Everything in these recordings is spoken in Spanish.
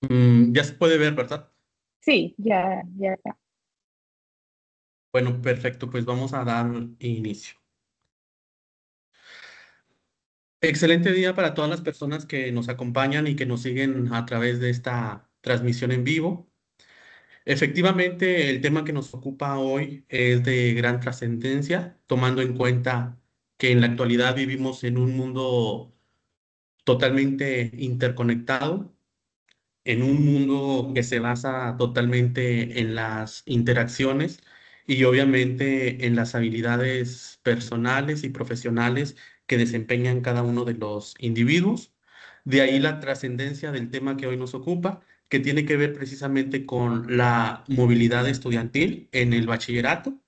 Ya se puede ver, ¿verdad? Sí, ya, ya está. Bueno, perfecto, pues vamos a dar inicio. Excelente día para todas las personas que nos acompañan y que nos siguen a través de esta transmisión en vivo. Efectivamente, el tema que nos ocupa hoy es de gran trascendencia, tomando en cuenta que en la actualidad vivimos en un mundo totalmente interconectado, en un mundo que se basa totalmente en las interacciones y obviamente en las habilidades personales y profesionales que desempeñan cada uno de los individuos. De ahí la trascendencia del tema que hoy nos ocupa, que tiene que ver precisamente con la movilidad estudiantil en el bachillerato,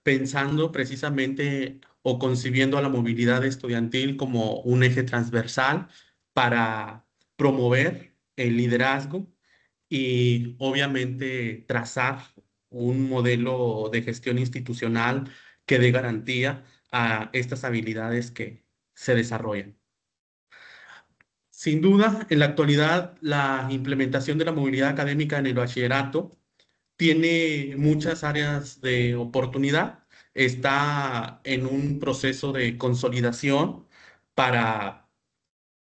pensando precisamente o concibiendo a la movilidad estudiantil como un eje transversal para promover el liderazgo y obviamente trazar un modelo de gestión institucional que dé garantía a estas habilidades que se desarrollan. Sin duda, en la actualidad, la implementación de la movilidad académica en el bachillerato tiene muchas áreas de oportunidad. Está en un proceso de consolidación para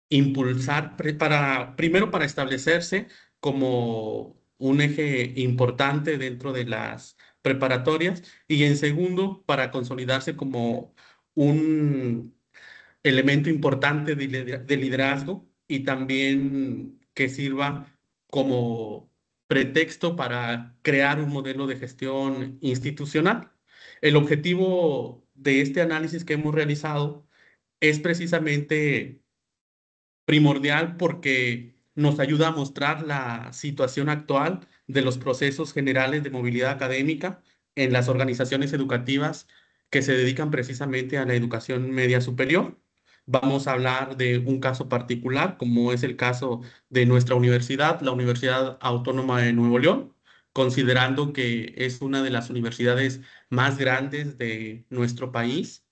impulsar, primero para establecerse como un eje importante dentro de las preparatorias y en segundo para consolidarse como un elemento importante de liderazgo y también que sirva como pretexto para crear un modelo de gestión institucional. El objetivo de este análisis que hemos realizado es precisamente primordial porque nos ayuda a mostrar la situación actual de los procesos generales de movilidad académica en las organizaciones educativas que se dedican precisamente a la educación media superior. Vamos a hablar de un caso particular, como es el caso de nuestra universidad, la Universidad Autónoma de Nuevo León, considerando que es una de las universidades más grandes de nuestro país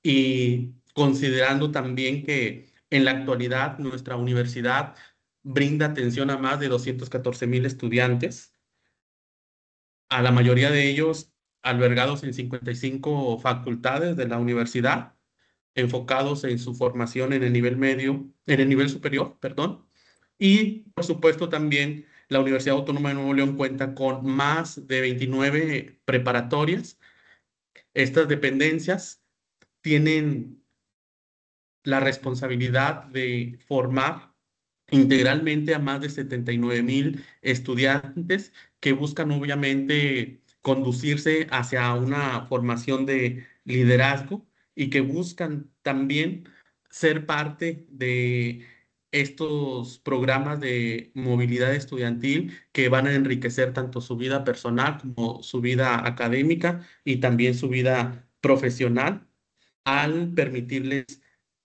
y considerando también que en la actualidad nuestra universidad brinda atención a más de 214,000 estudiantes, a la mayoría de ellos albergados en 55 facultades de la universidad, enfocados en su formación en el nivel medio, en el nivel superior, perdón. Y por supuesto también la Universidad Autónoma de Nuevo León cuenta con más de 29 preparatorias. Estas dependencias tienen la responsabilidad de formar integralmente a más de 79,000 estudiantes que buscan obviamente conducirse hacia una formación de liderazgo y que buscan también ser parte de estos programas de movilidad estudiantil que van a enriquecer tanto su vida personal como su vida académica y también su vida profesional al permitirles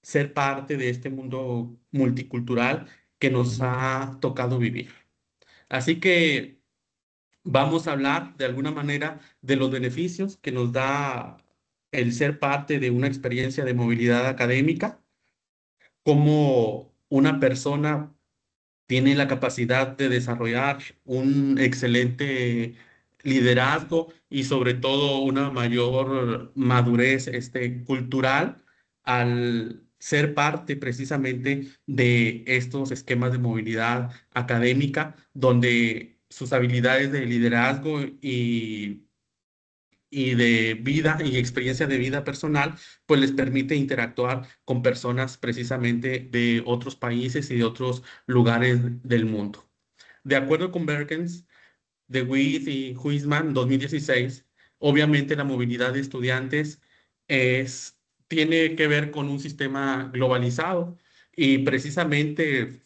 ser parte de este mundo multicultural que nos ha tocado vivir. Así que vamos a hablar de alguna manera de los beneficios que nos da el ser parte de una experiencia de movilidad académica, cómo una persona tiene la capacidad de desarrollar un excelente liderazgo y sobre todo una mayor madurez cultural al ser parte precisamente de estos esquemas de movilidad académica, donde sus habilidades de liderazgo y de vida y experiencia de vida personal, pues les permite interactuar con personas precisamente de otros países y de otros lugares del mundo. De acuerdo con Berkens, DeWitt y Huisman 2016, obviamente la movilidad de estudiantes es, tiene que ver con un sistema globalizado y precisamente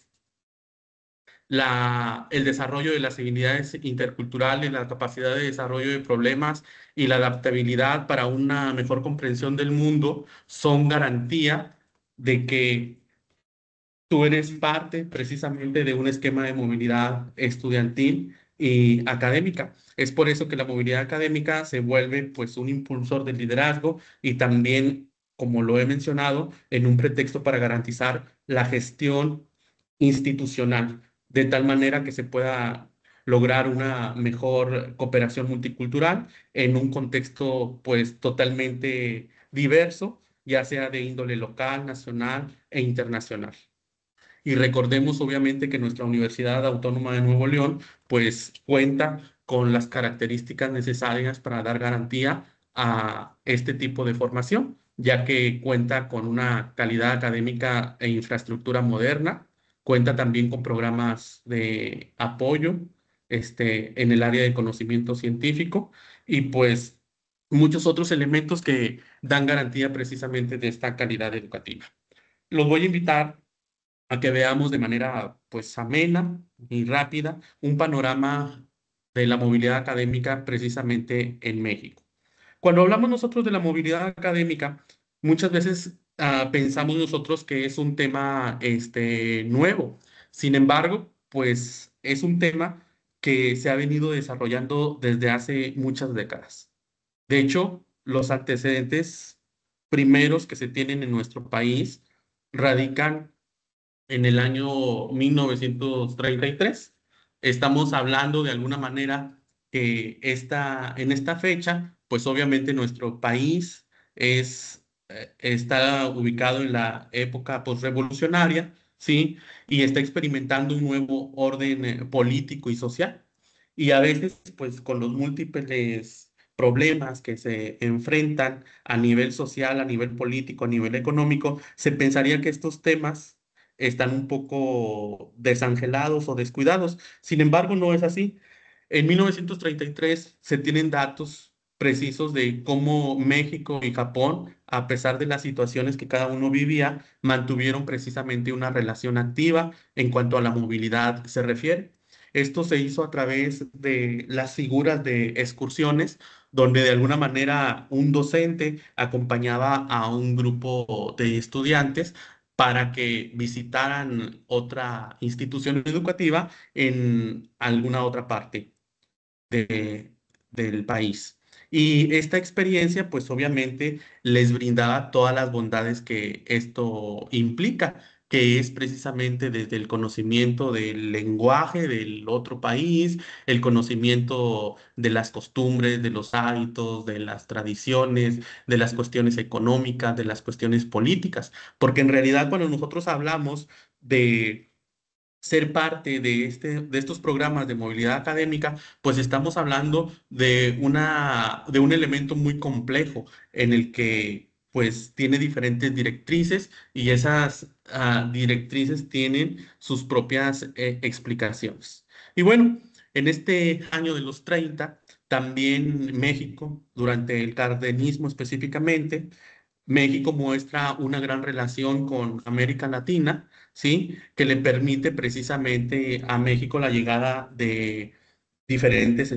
el desarrollo de las habilidades interculturales, la capacidad de desarrollo de problemas y la adaptabilidad para una mejor comprensión del mundo son garantía de que tú eres parte precisamente de un esquema de movilidad estudiantil y académica. Es por eso que la movilidad académica se vuelve pues un impulsor del liderazgo y también, como lo he mencionado, en un pretexto para garantizar la gestión institucional, de tal manera que se pueda lograr una mejor cooperación multicultural en un contexto pues totalmente diverso, ya sea de índole local, nacional e internacional. Y recordemos obviamente que nuestra Universidad Autónoma de Nuevo León pues cuenta con las características necesarias para dar garantía a este tipo de formación, ya que cuenta con una calidad académica e infraestructura moderna, cuenta también con programas de apoyo en el área de conocimiento científico y pues muchos otros elementos que dan garantía precisamente de esta calidad educativa. Los voy a invitar a que veamos de manera pues amena y rápida un panorama de la movilidad académica precisamente en México. Cuando hablamos nosotros de la movilidad académica, muchas veces pensamos nosotros que es un tema nuevo. Sin embargo, pues es un tema que se ha venido desarrollando desde hace muchas décadas. De hecho, los antecedentes primeros que se tienen en nuestro país radican en el año 1933. Estamos hablando de alguna manera que en esta fecha, pues obviamente nuestro país está ubicado en la época postrevolucionaria, ¿sí? Y está experimentando un nuevo orden político y social. Y a veces, pues con los múltiples problemas que se enfrentan a nivel social, a nivel político, a nivel económico, se pensaría que estos temas están un poco desangelados o descuidados. Sin embargo, no es así. En 1933 se tienen datos precisos de cómo México y Japón, a pesar de las situaciones que cada uno vivía, mantuvieron precisamente una relación activa en cuanto a la movilidad se refiere. Esto se hizo a través de las figuras de excursiones, donde de alguna manera un docente acompañaba a un grupo de estudiantes para que visitaran otra institución educativa en alguna otra parte de- del país. Y esta experiencia, pues obviamente les brindaba todas las bondades que esto implica, que es precisamente desde el conocimiento del lenguaje del otro país, el conocimiento de las costumbres, de los hábitos, de las tradiciones, de las cuestiones económicas, de las cuestiones políticas, porque en realidad cuando nosotros hablamos de ser parte de estos programas de movilidad académica, pues estamos hablando de un elemento muy complejo en el que pues tiene diferentes directrices y esas directrices tienen sus propias explicaciones. Y bueno, en este año de los 30 también México, durante el cardenismo específicamente, México muestra una gran relación con América Latina, ¿sí? Que le permite precisamente a México la llegada de diferentes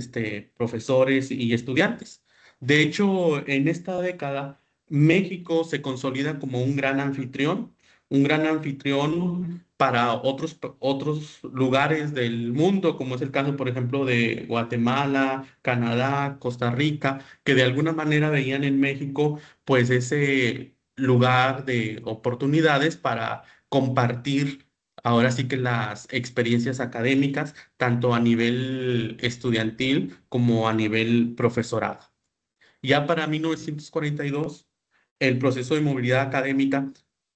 profesores y estudiantes. De hecho, en esta década, México se consolida como un gran anfitrión para otros lugares del mundo, como es el caso, por ejemplo, de Guatemala, Canadá, Costa Rica, que de alguna manera veían en México pues ese lugar de oportunidades para compartir ahora sí que las experiencias académicas, tanto a nivel estudiantil como a nivel profesorado. Ya para 1942, el proceso de movilidad académica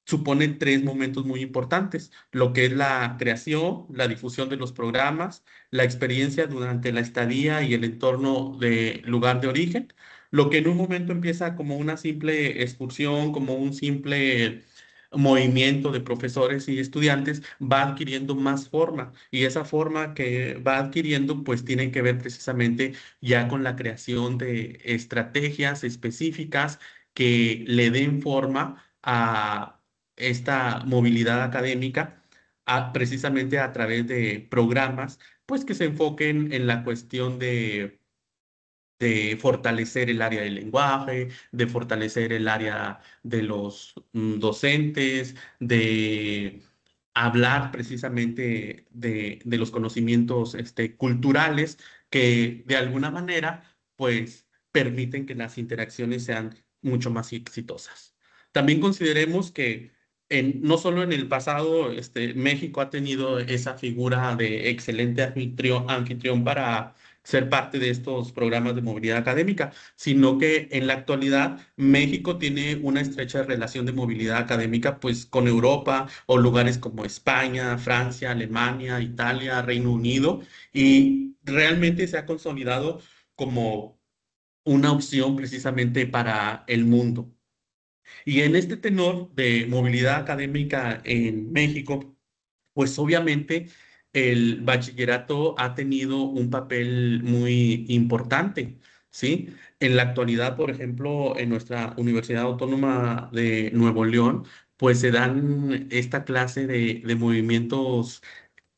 supone tres momentos muy importantes, lo que es la creación, la difusión de los programas, la experiencia durante la estadía y el entorno de lugar de origen, lo que en un momento empieza como una simple excursión, como un simple movimiento de profesores y estudiantes, va adquiriendo más forma y esa forma que va adquiriendo pues tiene que ver precisamente ya con la creación de estrategias específicas que le den forma a esta movilidad académica precisamente a través de programas, pues que se enfoquen en la cuestión de fortalecer el área del lenguaje, de fortalecer el área de los docentes, de hablar precisamente de los conocimientos culturales que de alguna manera pues permiten que las interacciones sean mucho más exitosas. También consideremos que no solo en el pasado, México ha tenido esa figura de excelente anfitrión para ser parte de estos programas de movilidad académica, sino que en la actualidad México tiene una estrecha relación de movilidad académica pues con Europa o lugares como España, Francia, Alemania, Italia, Reino Unido, y realmente se ha consolidado como una opción precisamente para el mundo. Y en este tenor de movilidad académica en México, pues obviamente el bachillerato ha tenido un papel muy importante, ¿sí? En la actualidad, por ejemplo, en nuestra Universidad Autónoma de Nuevo León, pues se dan esta clase de movimientos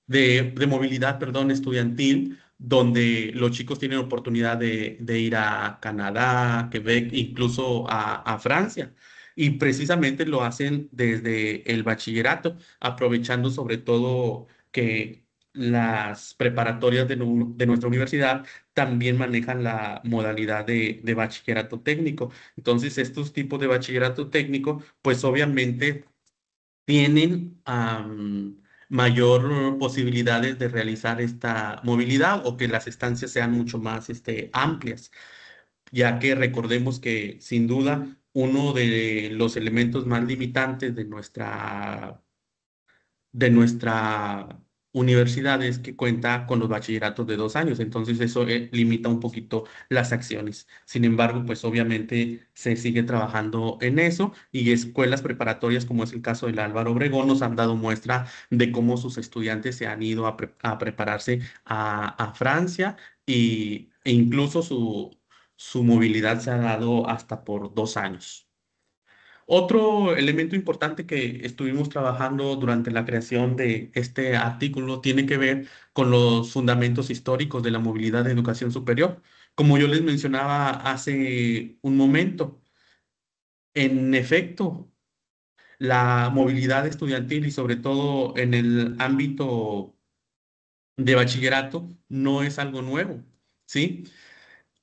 de movilidad, perdón, estudiantil, donde los chicos tienen oportunidad de ir a Canadá, Quebec, incluso a Francia. Y precisamente lo hacen desde el bachillerato, aprovechando sobre todo que las preparatorias de nuestra universidad también manejan la modalidad de bachillerato técnico. Entonces, estos tipos de bachillerato técnico, pues obviamente tienen mayor posibilidades de realizar esta movilidad o que las estancias sean mucho más amplias, ya que recordemos que sin duda uno de los elementos más limitantes de nuestra universidad es que cuenta con los bachilleratos de 2 años, entonces eso limita un poquito las acciones. Sin embargo, pues obviamente se sigue trabajando en eso, y escuelas preparatorias, como es el caso del Álvaro Obregón, nos han dado muestra de cómo sus estudiantes se han ido a prepararse a Francia, e incluso su movilidad se ha dado hasta por 2 años. Otro elemento importante que estuvimos trabajando durante la creación de este artículo tiene que ver con los fundamentos históricos de la movilidad de educación superior. Como yo les mencionaba hace un momento, en efecto, la movilidad estudiantil y sobre todo en el ámbito de bachillerato no es algo nuevo, ¿sí?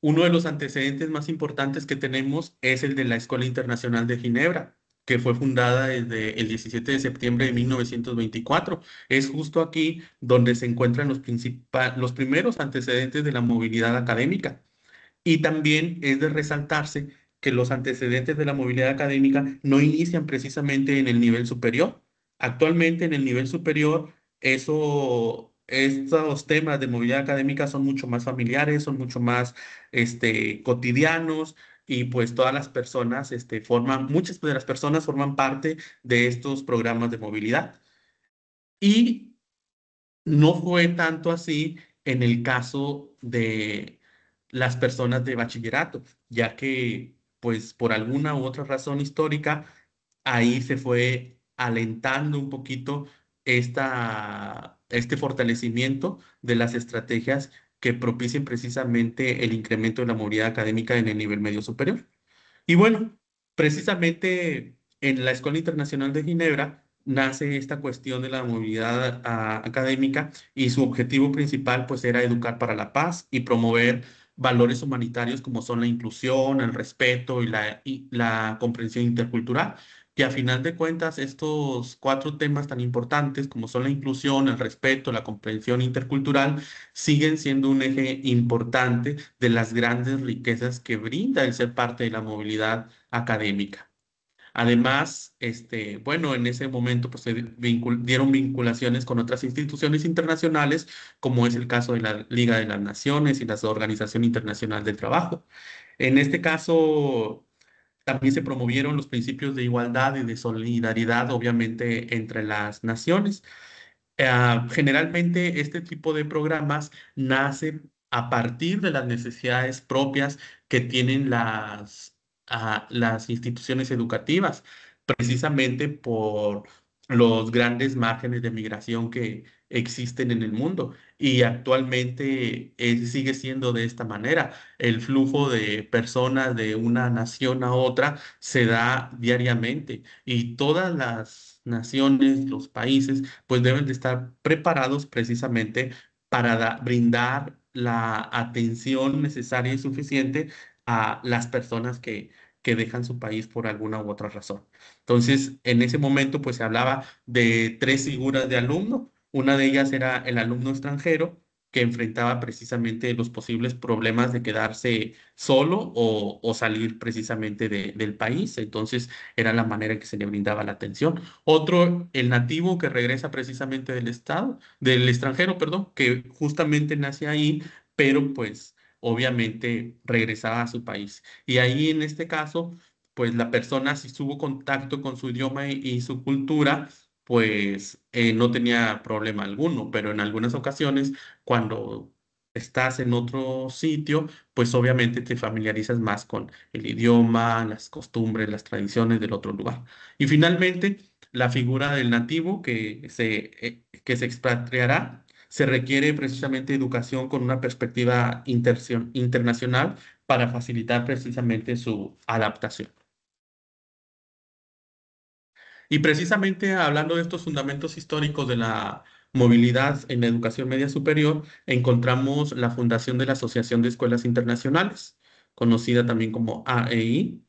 Uno de los antecedentes más importantes que tenemos es el de la Escuela Internacional de Ginebra, que fue fundada desde el 17 de septiembre de 1924. Es justo aquí donde se encuentran los primeros antecedentes de la movilidad académica. Y también es de resaltarse que los antecedentes de la movilidad académica no inician precisamente en el nivel superior. Actualmente en el nivel superior, estos temas de movilidad académica son mucho más familiares, son mucho más cotidianos, y pues todas las personas muchas de las personas forman parte de estos programas de movilidad. Y no fue tanto así en el caso de las personas de bachillerato, ya que, pues, por alguna u otra razón histórica, ahí se fue alentando un poquito este fortalecimiento de las estrategias que propicien precisamente el incremento de la movilidad académica en el nivel medio superior. Y bueno, precisamente en la Escuela Internacional de Ginebra nace esta cuestión de la movilidad académica, y su objetivo principal pues era educar para la paz y promover valores humanitarios como son la inclusión, el respeto y la comprensión intercultural. Que a final de cuentas estos cuatro temas tan importantes como son la inclusión, el respeto, la comprensión intercultural siguen siendo un eje importante de las grandes riquezas que brinda el ser parte de la movilidad académica. Además, bueno, en ese momento pues, se dieron vinculaciones con otras instituciones internacionales, como es el caso de la Liga de las Naciones y la Organización Internacional del Trabajo. En este caso, también se promovieron los principios de igualdad y de solidaridad, obviamente, entre las naciones. Generalmente este tipo de programas nace a partir de las necesidades propias que tienen las instituciones educativas, precisamente por los grandes márgenes de migración que existen en el mundo. Y actualmente sigue siendo de esta manera. El flujo de personas de una nación a otra se da diariamente, y todas las naciones, los países, pues deben de estar preparados precisamente para brindar la atención necesaria y suficiente a las personas que dejan su país por alguna u otra razón. Entonces, en ese momento, pues se hablaba de tres figuras de alumno. Una de ellas era el alumno extranjero, que enfrentaba precisamente los posibles problemas de quedarse solo o salir precisamente del país. Entonces, era la manera en que se le brindaba la atención. Otro, el nativo que regresa precisamente del estado, del extranjero, perdón, que justamente nace ahí, pero pues obviamente regresaba a su país. Y ahí en este caso, pues la persona si tuvo contacto con su idioma y su cultura, pues no tenía problema alguno, pero en algunas ocasiones, cuando estás en otro sitio, pues obviamente te familiarizas más con el idioma, las costumbres, las tradiciones del otro lugar. Y finalmente, la figura del nativo que se expatriará, se requiere precisamente educación con una perspectiva internacional para facilitar precisamente su adaptación. Y precisamente hablando de estos fundamentos históricos de la movilidad en la educación media superior, encontramos la fundación de la Asociación de Escuelas Internacionales, conocida también como AEI.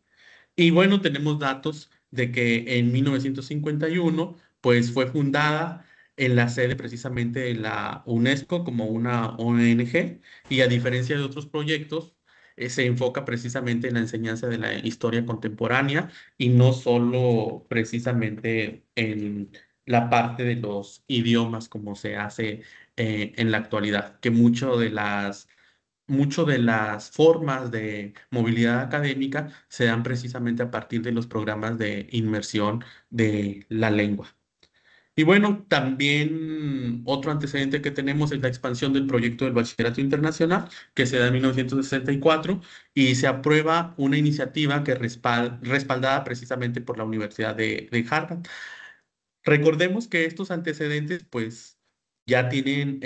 Y bueno, tenemos datos de que en 1951, pues fue fundada en la sede precisamente de la UNESCO como una ONG y a diferencia de otros proyectos, se enfoca precisamente en la enseñanza de la historia contemporánea y no solo precisamente en la parte de los idiomas como se hace en la actualidad, que mucho de las formas de movilidad académica se dan precisamente a partir de los programas de inmersión de la lengua. Y bueno, también otro antecedente que tenemos es la expansión del proyecto del Bachillerato Internacional, que se da en 1964 y se aprueba una iniciativa que respaldada precisamente por la Universidad de Harvard. Recordemos que estos antecedentes, pues, ya tienen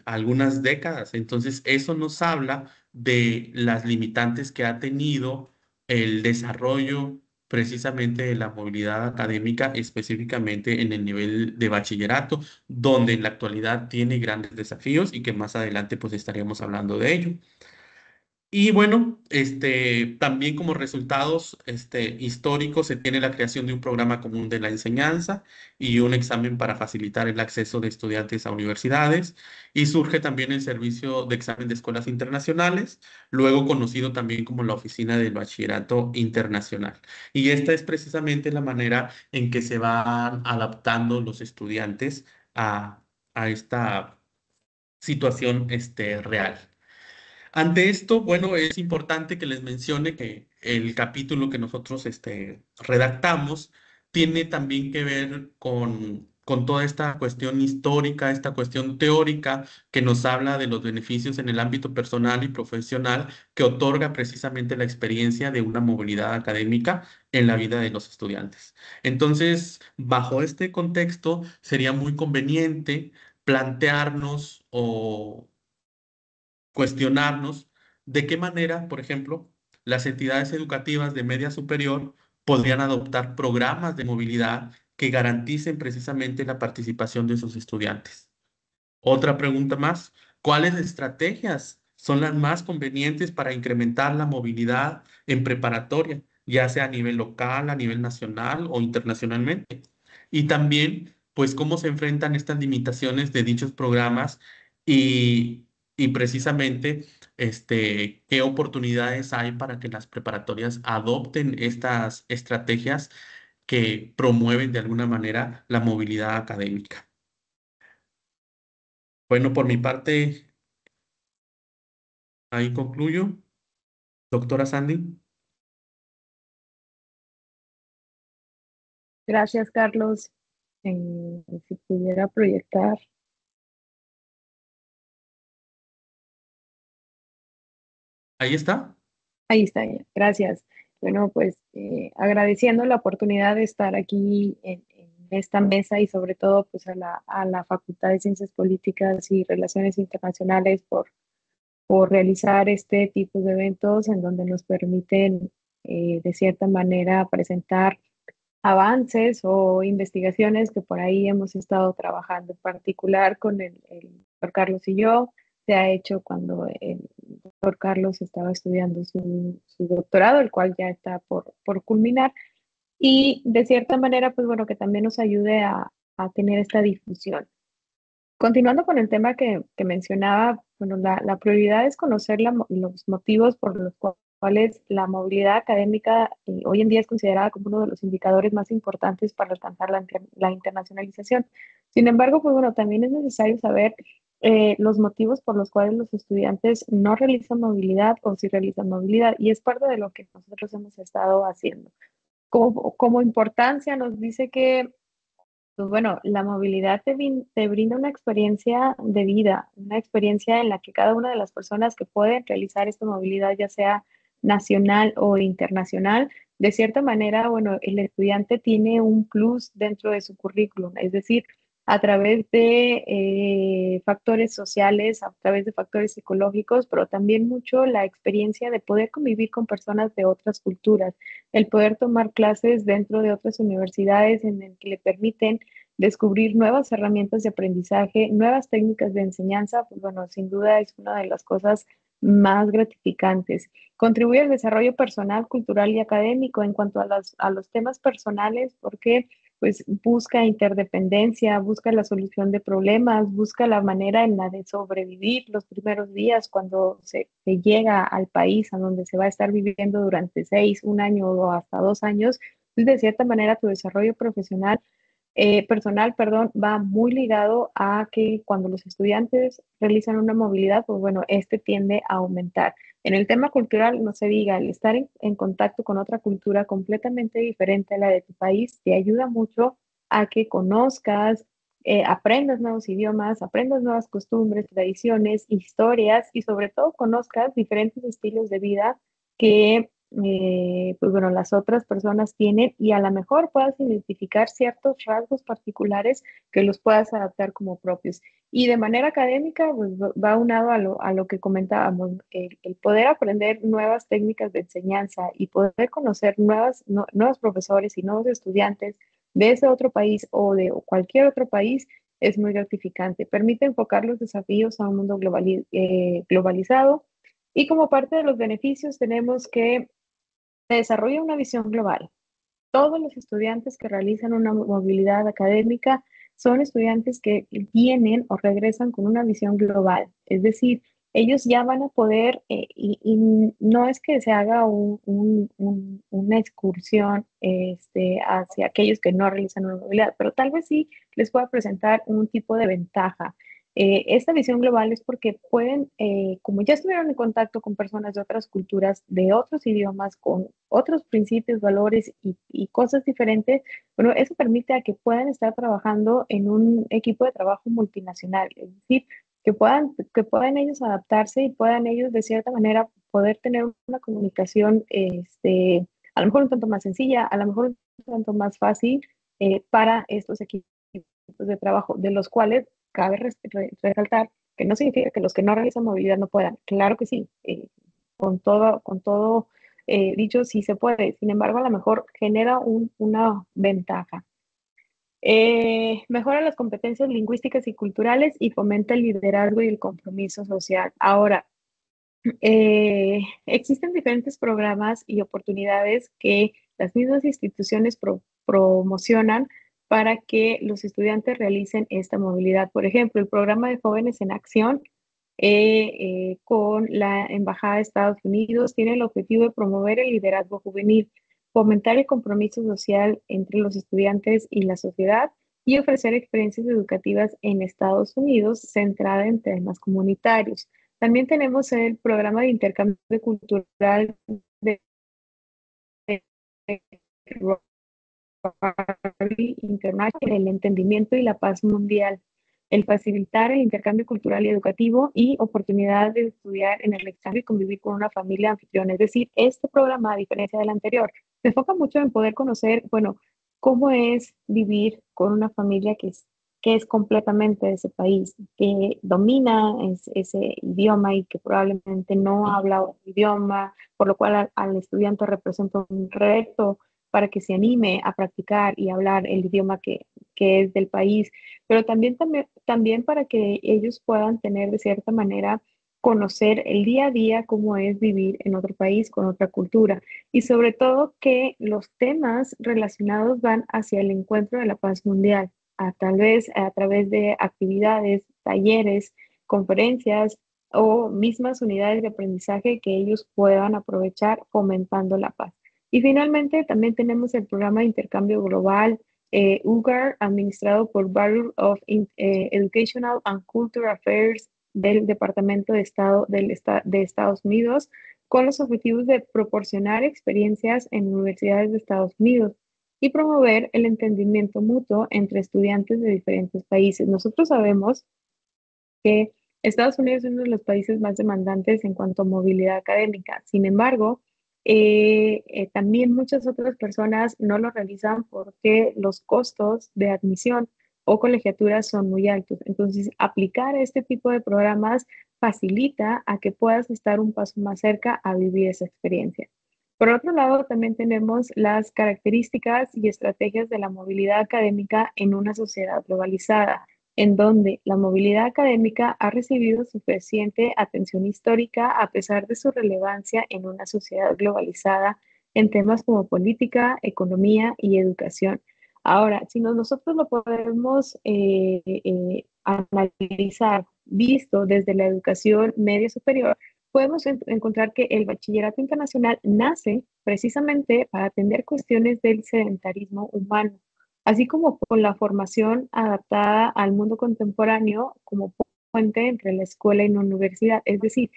algunas décadas. Entonces, eso nos habla de las limitantes que ha tenido el desarrollo precisamente de la movilidad académica, específicamente en el nivel de bachillerato, donde en la actualidad tiene grandes desafíos y que más adelante, pues, estaríamos hablando de ello. Y bueno, también como resultados históricos se tiene la creación de un programa común de la enseñanza y un examen para facilitar el acceso de estudiantes a universidades. Y surge también el servicio de examen de escuelas internacionales, luego conocido también como la Oficina del Bachillerato Internacional. Y esta es precisamente la manera en que se van adaptando los estudiantes a, a esta situación real. Ante esto, bueno, es importante que les mencione que el capítulo que nosotros redactamos tiene también que ver con toda esta cuestión histórica, esta cuestión teórica que nos habla de los beneficios en el ámbito personal y profesional que otorga precisamente la experiencia de una movilidad académica en la vida de los estudiantes. Entonces, bajo este contexto, sería muy conveniente plantearnos o cuestionarnos de qué manera, por ejemplo, las entidades educativas de media superior podrían adoptar programas de movilidad que garanticen precisamente la participación de sus estudiantes. Otra pregunta más, ¿cuáles estrategias son las más convenientes para incrementar la movilidad en preparatoria, ya sea a nivel local, a nivel nacional o internacionalmente? Y también, pues, cómo se enfrentan estas limitaciones de dichos programas y, y precisamente, qué oportunidades hay para que las preparatorias adopten estas estrategias que promueven de alguna manera la movilidad académica. Bueno, por mi parte, ahí concluyo. Doctora Sandy, Gracias, Carlos. Si pudiera proyectar, ahí está. ahí está, ya. Gracias. Bueno, pues agradeciendo la oportunidad de estar aquí en esta mesa y sobre todo pues a la Facultad de Ciencias Políticas y Relaciones Internacionales por realizar este tipo de eventos en donde nos permiten de cierta manera presentar avances o investigaciones que por ahí hemos estado trabajando, en particular con el doctor Carlos y yo, se ha hecho cuando el Carlos estaba estudiando su doctorado, el cual ya está por culminar, y de cierta manera, pues bueno, que también nos ayude a tener esta difusión. Continuando con el tema que mencionaba, bueno, la prioridad es conocer los motivos por los cuales la movilidad académica hoy en día es considerada como uno de los indicadores más importantes para alcanzar la internacionalización. Sin embargo, pues bueno, también es necesario saber los motivos por los cuales los estudiantes no realizan movilidad o si realizan movilidad, y es parte de lo que nosotros hemos estado haciendo. Como importancia nos dice que pues bueno, la movilidad te brinda una experiencia de vida, una experiencia en la que cada una de las personas que pueden realizar esta movilidad, ya sea nacional o internacional, de cierta manera, bueno, el estudiante tiene un plus dentro de su currículum, es decir, a través de factores sociales, a través de factores psicológicos, pero también mucho la experiencia de poder convivir con personas de otras culturas, el poder tomar clases dentro de otras universidades en el que le permiten descubrir nuevas herramientas de aprendizaje, nuevas técnicas de enseñanza, pues bueno, sin duda es una de las cosas más gratificantes. Contribuye al desarrollo personal, cultural y académico en cuanto a los temas personales, porque pues busca interdependencia, busca la solución de problemas, busca la manera en la de sobrevivir los primeros días cuando se llega al país a donde se va a estar viviendo durante 6, 1 año o hasta 2 años. Pues de cierta manera tu desarrollo profesional personal, perdón, va muy ligado a que cuando los estudiantes realizan una movilidad, pues bueno, este tiende a aumentar. En el tema cultural, no se diga, el estar en contacto con otra cultura completamente diferente a la de tu país te ayuda mucho a que conozcas, aprendas nuevos idiomas, aprendas nuevas costumbres, tradiciones, historias y sobre todo conozcas diferentes estilos de vida que pues bueno, las otras personas tienen y a lo mejor puedas identificar ciertos rasgos particulares que los puedas adaptar como propios. Y de manera académica, pues va unado a lo que comentábamos, el poder aprender nuevas técnicas de enseñanza y poder conocer nuevos profesores y nuevos estudiantes de ese otro país o de cualquier otro país es muy gratificante. Permite enfocar los desafíos a un mundo globalizado. Y como parte de los beneficios tenemos que se desarrolla una visión global. Todos los estudiantes que realizan una movilidad académica son estudiantes que vienen o regresan con una visión global. Es decir, ellos ya van a poder, y no es que se haga una excursión hacia aquellos que no realizan una movilidad, pero tal vez sí les pueda presentar un tipo de ventaja. Esta visión global es porque pueden, como ya estuvieron en contacto con personas de otras culturas, de otros idiomas, con otros principios, valores y cosas diferentes, bueno, eso permite a que puedan estar trabajando en un equipo de trabajo multinacional, es decir, que puedan ellos adaptarse y puedan ellos de cierta manera poder tener una comunicación, a lo mejor un tanto más sencilla, a lo mejor un tanto más fácil para estos equipos de trabajo, de los cuales cabe resaltar que no significa que los que no realizan movilidad no puedan. Claro que sí, con todo dicho, sí se puede. Sin embargo, a lo mejor genera una ventaja. Mejora las competencias lingüísticas y culturales y fomenta el liderazgo y el compromiso social. Ahora, existen diferentes programas y oportunidades que las mismas instituciones promocionan para que los estudiantes realicen esta movilidad. Por ejemplo, el programa de Jóvenes en Acción con la Embajada de Estados Unidos tiene el objetivo de promover el liderazgo juvenil, fomentar el compromiso social entre los estudiantes y la sociedad y ofrecer experiencias educativas en Estados Unidos centrada en temas comunitarios. También tenemos el programa de intercambio cultural de Rotary International, el entendimiento y la paz mundial, el facilitar el intercambio cultural y educativo y oportunidad de estudiar en el extranjero y convivir con una familia anfitriona. Es decir, este programa, a diferencia del anterior, se enfoca mucho en poder conocer, bueno, cómo es vivir con una familia que es completamente de ese país, que domina ese idioma y que probablemente no habla otro idioma, por lo cual al estudiante representa un reto para que se anime a practicar y hablar el idioma que es del país, pero también para que ellos puedan tener de cierta manera conocer el día a día, cómo es vivir en otro país con otra cultura y sobre todo que los temas relacionados van hacia el encuentro de la paz mundial, tal vez a través de actividades, talleres, conferencias o mismas unidades de aprendizaje que ellos puedan aprovechar fomentando la paz. Y finalmente también tenemos el programa de intercambio global UGAR, administrado por Bureau of Educational and Cultural Affairs del Departamento de Estado de Estados Unidos, con los objetivos de proporcionar experiencias en universidades de Estados Unidos y promover el entendimiento mutuo entre estudiantes de diferentes países. Nosotros sabemos que Estados Unidos es uno de los países más demandantes en cuanto a movilidad académica. Sin embargo, también muchas otras personas no lo realizan porque los costos de admisión o colegiaturas son muy altos. Entonces, aplicar este tipo de programas facilita a que puedas estar un paso más cerca a vivir esa experiencia. Por otro lado, también tenemos las características y estrategias de la movilidad académica en una sociedad globalizada, en donde la movilidad académica ha recibido suficiente atención histórica a pesar de su relevancia en una sociedad globalizada en temas como política, economía y educación. Ahora, si nosotros lo podemos analizar visto desde la educación media superior, podemos encontrar que el bachillerato internacional nace precisamente para atender cuestiones del sedentarismo humano, así como con la formación adaptada al mundo contemporáneo como puente entre la escuela y la universidad. Es decir,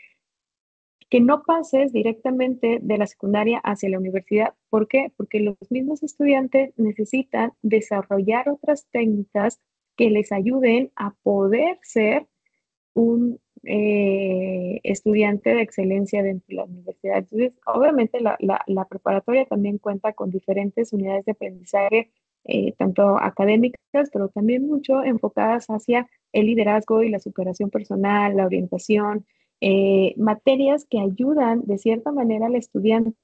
que no pases directamente de la secundaria hacia la universidad. ¿Por qué? Porque los mismos estudiantes necesitan desarrollar otras técnicas que les ayuden a poder ser un estudiante de excelencia dentro de la universidad. Entonces, obviamente la preparatoria también cuenta con diferentes unidades de aprendizaje, tanto académicas, pero también mucho enfocadas hacia el liderazgo y la superación personal, la orientación, materias que ayudan de cierta manera al estudiante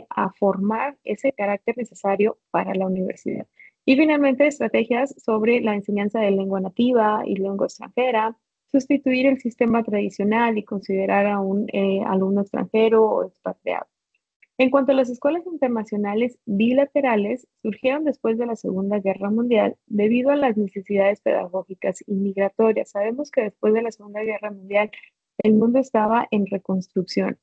a formar ese carácter necesario para la universidad. Y finalmente, estrategias sobre la enseñanza de lengua nativa y lengua extranjera, sustituir el sistema tradicional y considerar a un alumno extranjero o expatriado. En cuanto a las escuelas internacionales bilaterales, surgieron después de la Segunda Guerra Mundial debido a las necesidades pedagógicas y migratorias. Sabemos que después de la Segunda Guerra Mundial el mundo estaba en reconstrucción.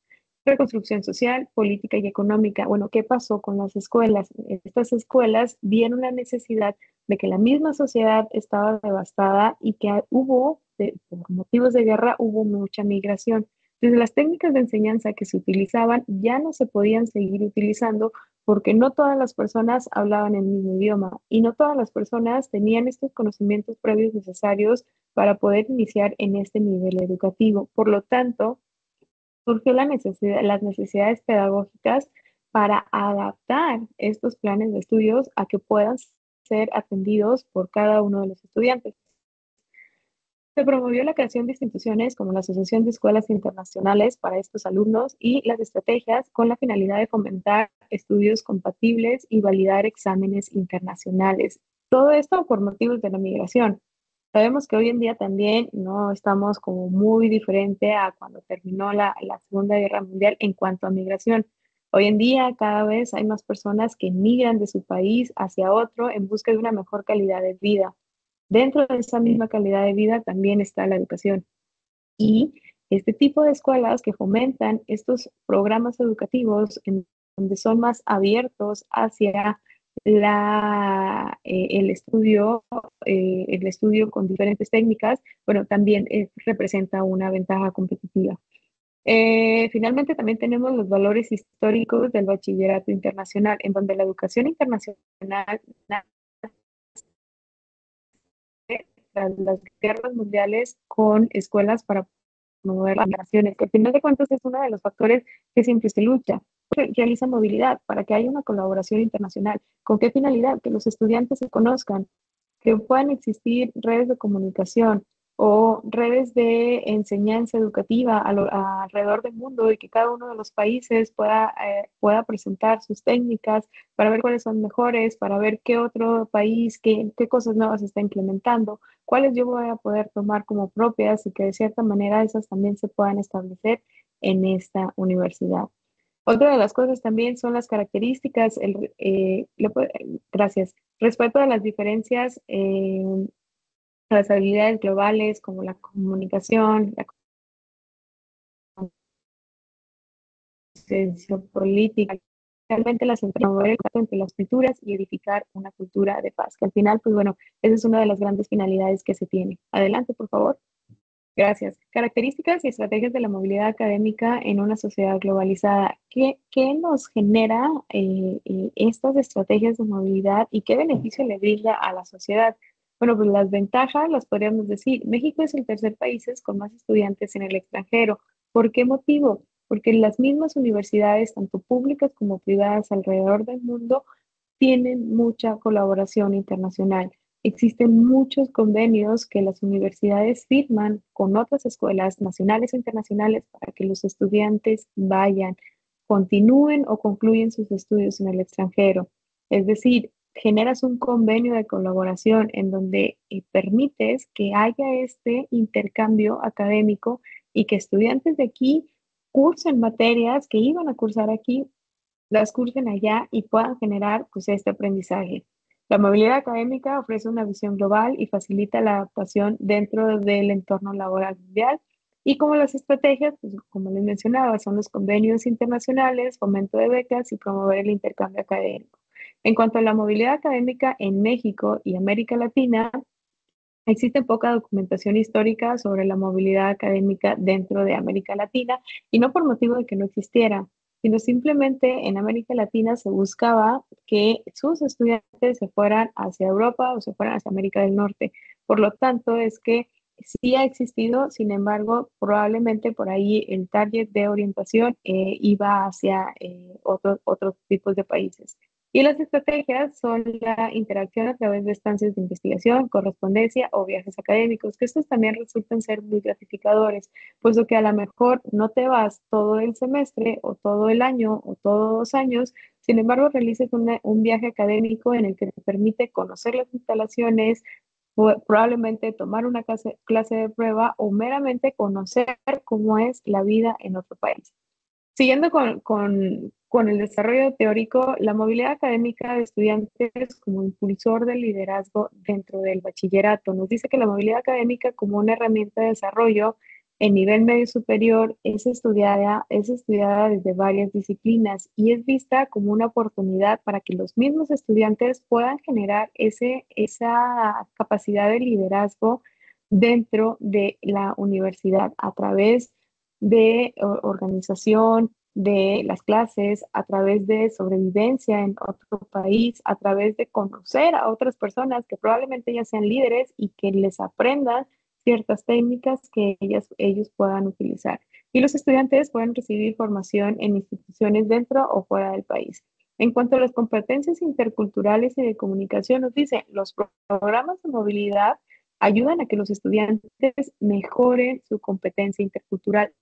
Reconstrucción social, política y económica. Bueno, ¿qué pasó con las escuelas? Estas escuelas vieron la necesidad de que la misma sociedad estaba devastada y que hubo, por motivos de guerra, hubo mucha migración. Entonces, las técnicas de enseñanza que se utilizaban ya no se podían seguir utilizando porque no todas las personas hablaban el mismo idioma y no todas las personas tenían estos conocimientos previos necesarios para poder iniciar en este nivel educativo. Por lo tanto, surgió las necesidades pedagógicas para adaptar estos planes de estudios a que puedan ser atendidos por cada uno de los estudiantes. Se promovió la creación de instituciones como la Asociación de Escuelas Internacionales para estos alumnos y las estrategias con la finalidad de fomentar estudios compatibles y validar exámenes internacionales. Todo esto por motivos de la migración. Sabemos que hoy en día también no estamos como muy diferente a cuando terminó la Segunda Guerra Mundial en cuanto a migración. Hoy en día cada vez hay más personas que migran de su país hacia otro en busca de una mejor calidad de vida. Dentro de esa misma calidad de vida también está la educación. Y este tipo de escuelas que fomentan estos programas educativos en donde son más abiertos hacia el estudio con diferentes técnicas, bueno, también representa una ventaja competitiva. Finalmente, también tenemos los valores históricos del bachillerato internacional, en donde la educación internacional tras las guerras mundiales con escuelas para promover las migraciones, que al final de cuentas es uno de los factores que siempre se lucha. Realiza movilidad para que haya una colaboración internacional. ¿Con qué finalidad? Que los estudiantes se conozcan, que puedan existir redes de comunicación o redes de enseñanza educativa alrededor del mundo y que cada uno de los países pueda presentar sus técnicas para ver cuáles son mejores, para ver qué otro país, qué cosas nuevas está implementando, cuáles yo voy a poder tomar como propias y que de cierta manera esas también se puedan establecer en esta universidad. Otra de las cosas también son las características, gracias, respeto a las diferencias, a las habilidades globales como la comunicación, la conciencia política, realmente las promover el contacto entre las culturas y edificar una cultura de paz, que al final, pues bueno, esa es una de las grandes finalidades que se tiene. Adelante, por favor. Gracias. Características y estrategias de la movilidad académica en una sociedad globalizada. ¿Qué nos genera estas estrategias de movilidad y qué beneficio le brinda a la sociedad? Bueno, pues las ventajas las podríamos decir. México es el tercer país con más estudiantes en el extranjero. ¿Por qué motivo? Porque las mismas universidades, tanto públicas como privadas alrededor del mundo, tienen mucha colaboración internacional. Existen muchos convenios que las universidades firman con otras escuelas nacionales e internacionales para que los estudiantes vayan, continúen o concluyen sus estudios en el extranjero. Es decir, generas un convenio de colaboración en donde permites que haya este intercambio académico y que estudiantes de aquí cursen materias que iban a cursar aquí, las cursen allá y puedan generar pues, este aprendizaje. La movilidad académica ofrece una visión global y facilita la adaptación dentro del entorno laboral mundial. Y como las estrategias, pues, como les mencionaba, son los convenios internacionales, fomento de becas y promover el intercambio académico. En cuanto a la movilidad académica en México y América Latina, existe poca documentación histórica sobre la movilidad académica dentro de América Latina y no por motivo de que no existiera, sino simplemente en América Latina se buscaba que sus estudiantes se fueran hacia Europa o se fueran hacia América del Norte. Por lo tanto, es que sí ha existido, sin embargo, probablemente por ahí el target de orientación iba hacia otros tipos de países. Y las estrategias son la interacción a través de estancias de investigación, correspondencia o viajes académicos, que estos también resultan ser muy gratificadores, puesto que a lo mejor no te vas todo el semestre o todo el año o todos 2 años, sin embargo realices un viaje académico en el que te permite conocer las instalaciones, probablemente tomar una clase de prueba o meramente conocer cómo es la vida en otro país. Siguiendo con el desarrollo teórico, la movilidad académica de estudiantes como impulsor del liderazgo dentro del bachillerato. Nos dice que la movilidad académica como una herramienta de desarrollo en nivel medio superior es estudiada desde varias disciplinas y es vista como una oportunidad para que los mismos estudiantes puedan generar esa capacidad de liderazgo dentro de la universidad a través de organización, de las clases, a través de sobrevivencia en otro país, a través de conocer a otras personas que probablemente ya sean líderes y que les aprendan ciertas técnicas que ellos puedan utilizar. Y los estudiantes pueden recibir formación en instituciones dentro o fuera del país. En cuanto a las competencias interculturales y de comunicación, nos dice, los programas de movilidad ayudan a que los estudiantes mejoren su competencia intercultural.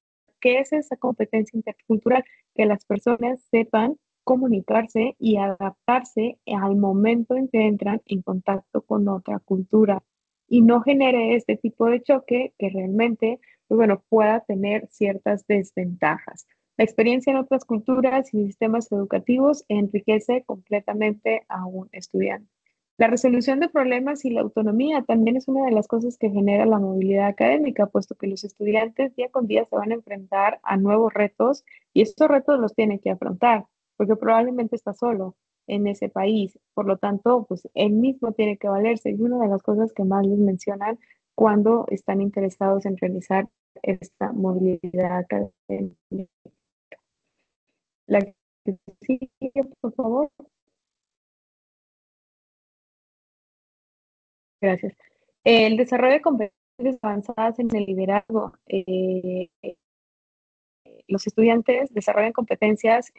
¿Qué es esa competencia intercultural? Que las personas sepan comunicarse y adaptarse al momento en que entran en contacto con otra cultura y no genere este tipo de choque que realmente, pues bueno, pueda tener ciertas desventajas. La experiencia en otras culturas y sistemas educativos enriquece completamente a un estudiante. La resolución de problemas y la autonomía también es una de las cosas que genera la movilidad académica, puesto que los estudiantes día con día se van a enfrentar a nuevos retos y estos retos los tienen que afrontar, porque probablemente está solo en ese país. Por lo tanto, pues él mismo tiene que valerse. Es una de las cosas que más les mencionan cuando están interesados en realizar esta movilidad académica. La que sigue, por favor. Gracias. El desarrollo de competencias avanzadas en el liderazgo. Los estudiantes desarrollan competencias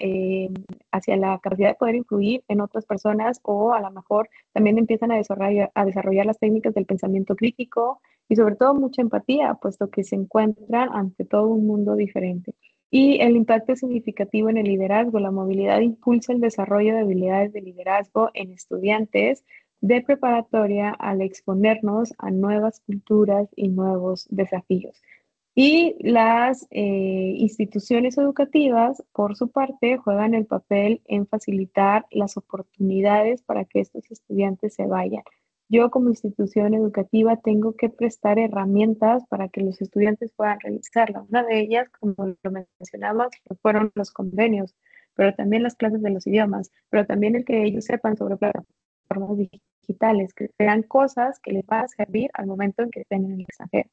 hacia la capacidad de poder influir en otras personas o a lo mejor también empiezan a desarrollar las técnicas del pensamiento crítico y sobre todo mucha empatía, puesto que se encuentran ante todo un mundo diferente. Y el impacto es significativo en el liderazgo. La movilidad impulsa el desarrollo de habilidades de liderazgo en estudiantes de preparatoria al exponernos a nuevas culturas y nuevos desafíos. Y las instituciones educativas, por su parte, juegan el papel en facilitar las oportunidades para que estos estudiantes se vayan. Yo como institución educativa tengo que prestar herramientas para que los estudiantes puedan realizarla. Una de ellas, como lo mencionamos, fueron los convenios, pero también las clases de los idiomas, pero también el que ellos sepan sobre plataformas digitales, que sean cosas que les van a servir al momento en que estén en el extranjero.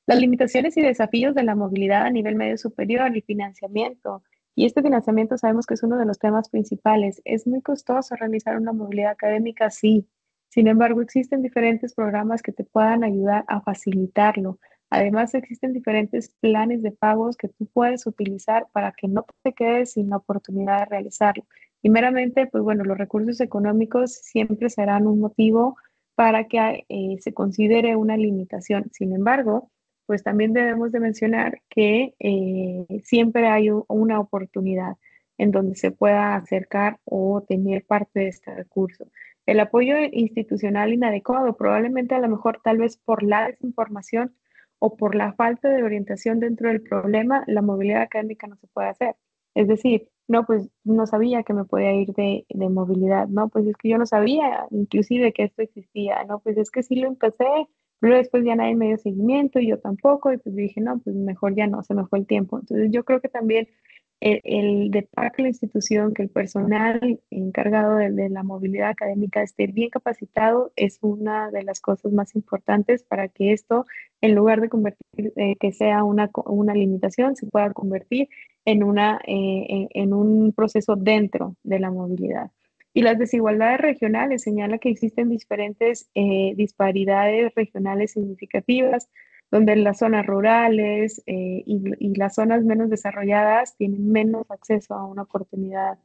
Las limitaciones y desafíos de la movilidad a nivel medio superior y financiamiento. Y este financiamiento sabemos que es uno de los temas principales. ¿Es muy costoso realizar una movilidad académica? Sí. Sin embargo, existen diferentes programas que te puedan ayudar a facilitarlo. Además, existen diferentes planes de pagos que tú puedes utilizar para que no te quedes sin la oportunidad de realizarlo. Y meramente, pues bueno, los recursos económicos siempre serán un motivo para que se considere una limitación. Sin embargo, pues también debemos de mencionar que siempre hay una oportunidad en donde se pueda acercar o tener parte de este recurso. El apoyo institucional inadecuado, probablemente a lo mejor tal vez por la desinformación o por la falta de orientación dentro del problema, la movilidad académica no se puede hacer. Es decir, no, pues no sabía que me podía ir de movilidad, no, pues es que yo no sabía inclusive que esto existía, no, pues es que sí lo empecé, pero después ya nadie me dio seguimiento y yo tampoco, y pues dije, no, pues mejor ya no, se me fue el tiempo. Entonces yo creo que también de parte de la institución, que el personal encargado de la movilidad académica esté bien capacitado, es una de las cosas más importantes para que esto, en lugar de convertir, que sea una limitación, se pueda convertir en un proceso dentro de la movilidad. Y las desigualdades regionales señala que existen diferentes disparidades regionales significativas, donde las zonas rurales y las zonas menos desarrolladas tienen menos acceso a una oportunidad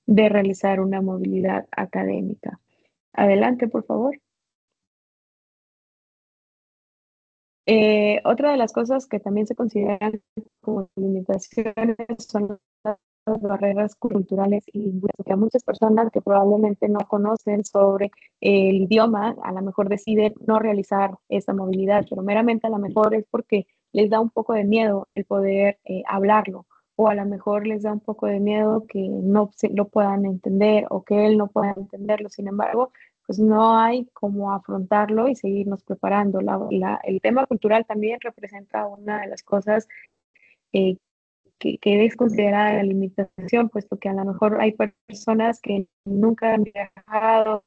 de realizar una movilidad académica. Adelante, por favor. Otra de las cosas que también se consideran como limitaciones son las barreras culturales y lingüísticas. A muchas personas que probablemente no conocen sobre el idioma, a lo mejor deciden no realizar esta movilidad, pero meramente a lo mejor es porque les da un poco de miedo el poder hablarlo, o a lo mejor les da un poco de miedo que no se lo puedan entender o que él no pueda entenderlo. Sin embargo, pues no hay cómo afrontarlo y seguirnos preparando. El tema cultural también representa una de las cosas eh, que es considerada la limitación, puesto que a lo mejor hay personas que nunca han viajado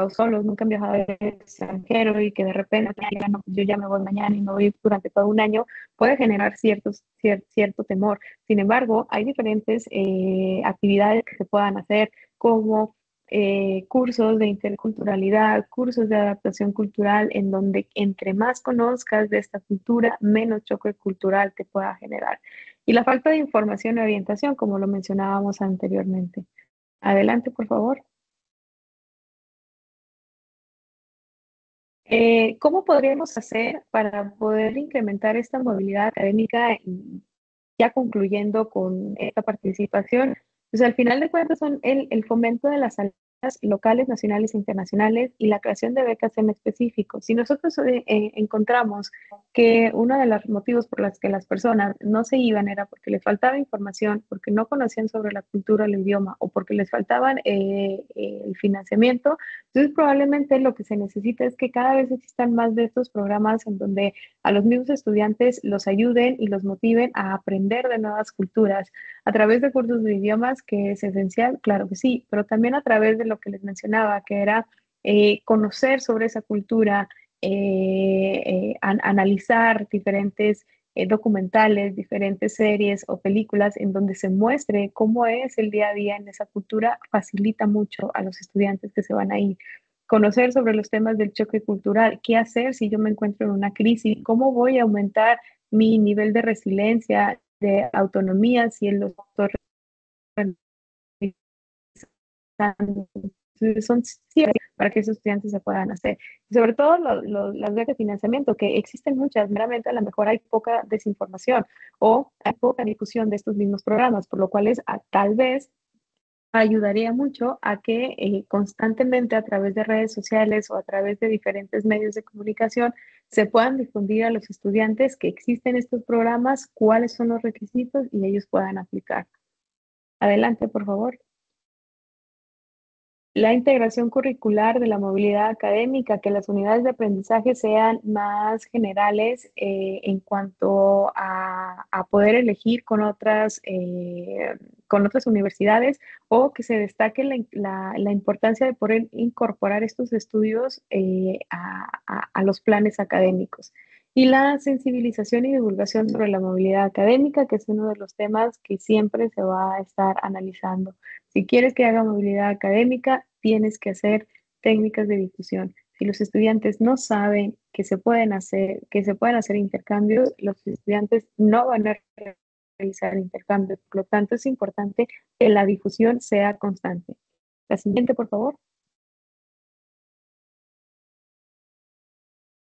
solos, nunca han viajado al extranjero y que de repente digan, no, yo ya me voy mañana y me voy durante todo un año, puede generar cierto temor. Sin embargo, hay diferentes actividades que se puedan hacer, como cursos de interculturalidad, cursos de adaptación cultural, en donde entre más conozcas de esta cultura, menos choque cultural te pueda generar. Y la falta de información y orientación, como lo mencionábamos anteriormente. Adelante, por favor. ¿Cómo podríamos hacer para poder incrementar esta movilidad académica y ya concluyendo con esta participación? Pues al final de cuentas son el fomento de las alianzas locales, nacionales e internacionales y la creación de becas en específico. Si nosotros encontramos que uno de los motivos por los que las personas no se iban era porque les faltaba información, porque no conocían sobre la cultura, el idioma o porque les faltaban el financiamiento, entonces probablemente lo que se necesita es que cada vez existan más de estos programas en donde a los mismos estudiantes los ayuden y los motiven a aprender de nuevas culturas a través de cursos de idiomas, que es esencial, claro que sí, pero también a través de lo que les mencionaba, que era conocer sobre esa cultura, analizar diferentes documentales, diferentes series o películas en donde se muestre cómo es el día a día en esa cultura, facilita mucho a los estudiantes que se van a ir. Conocer sobre los temas del choque cultural, qué hacer si yo me encuentro en una crisis, cómo voy a aumentar mi nivel de resiliencia, de autonomía, si en los son ciertas para que esos estudiantes se puedan hacer. Y sobre todo las becas de financiamiento, que existen muchas, meramente a lo mejor hay poca desinformación o hay poca difusión de estos mismos programas, por lo cual es tal vez ayudaría mucho a que constantemente a través de redes sociales o a través de diferentes medios de comunicación se puedan difundir a los estudiantes que existen estos programas, cuáles son los requisitos y ellos puedan aplicar. Adelante, por favor. La integración curricular de la movilidad académica, que las unidades de aprendizaje sean más generales en cuanto a poder elegir con otras universidades o que se destaque la importancia de poder incorporar estos estudios a los planes académicos. Y la sensibilización y divulgación sobre la movilidad académica, que es uno de los temas que siempre se va a estar analizando. Si quieres que haga movilidad académica, tienes que hacer técnicas de difusión. Si los estudiantes no saben que se pueden hacer intercambios, los estudiantes no van a realizar intercambios. Por lo tanto, es importante que la difusión sea constante. La siguiente, por favor.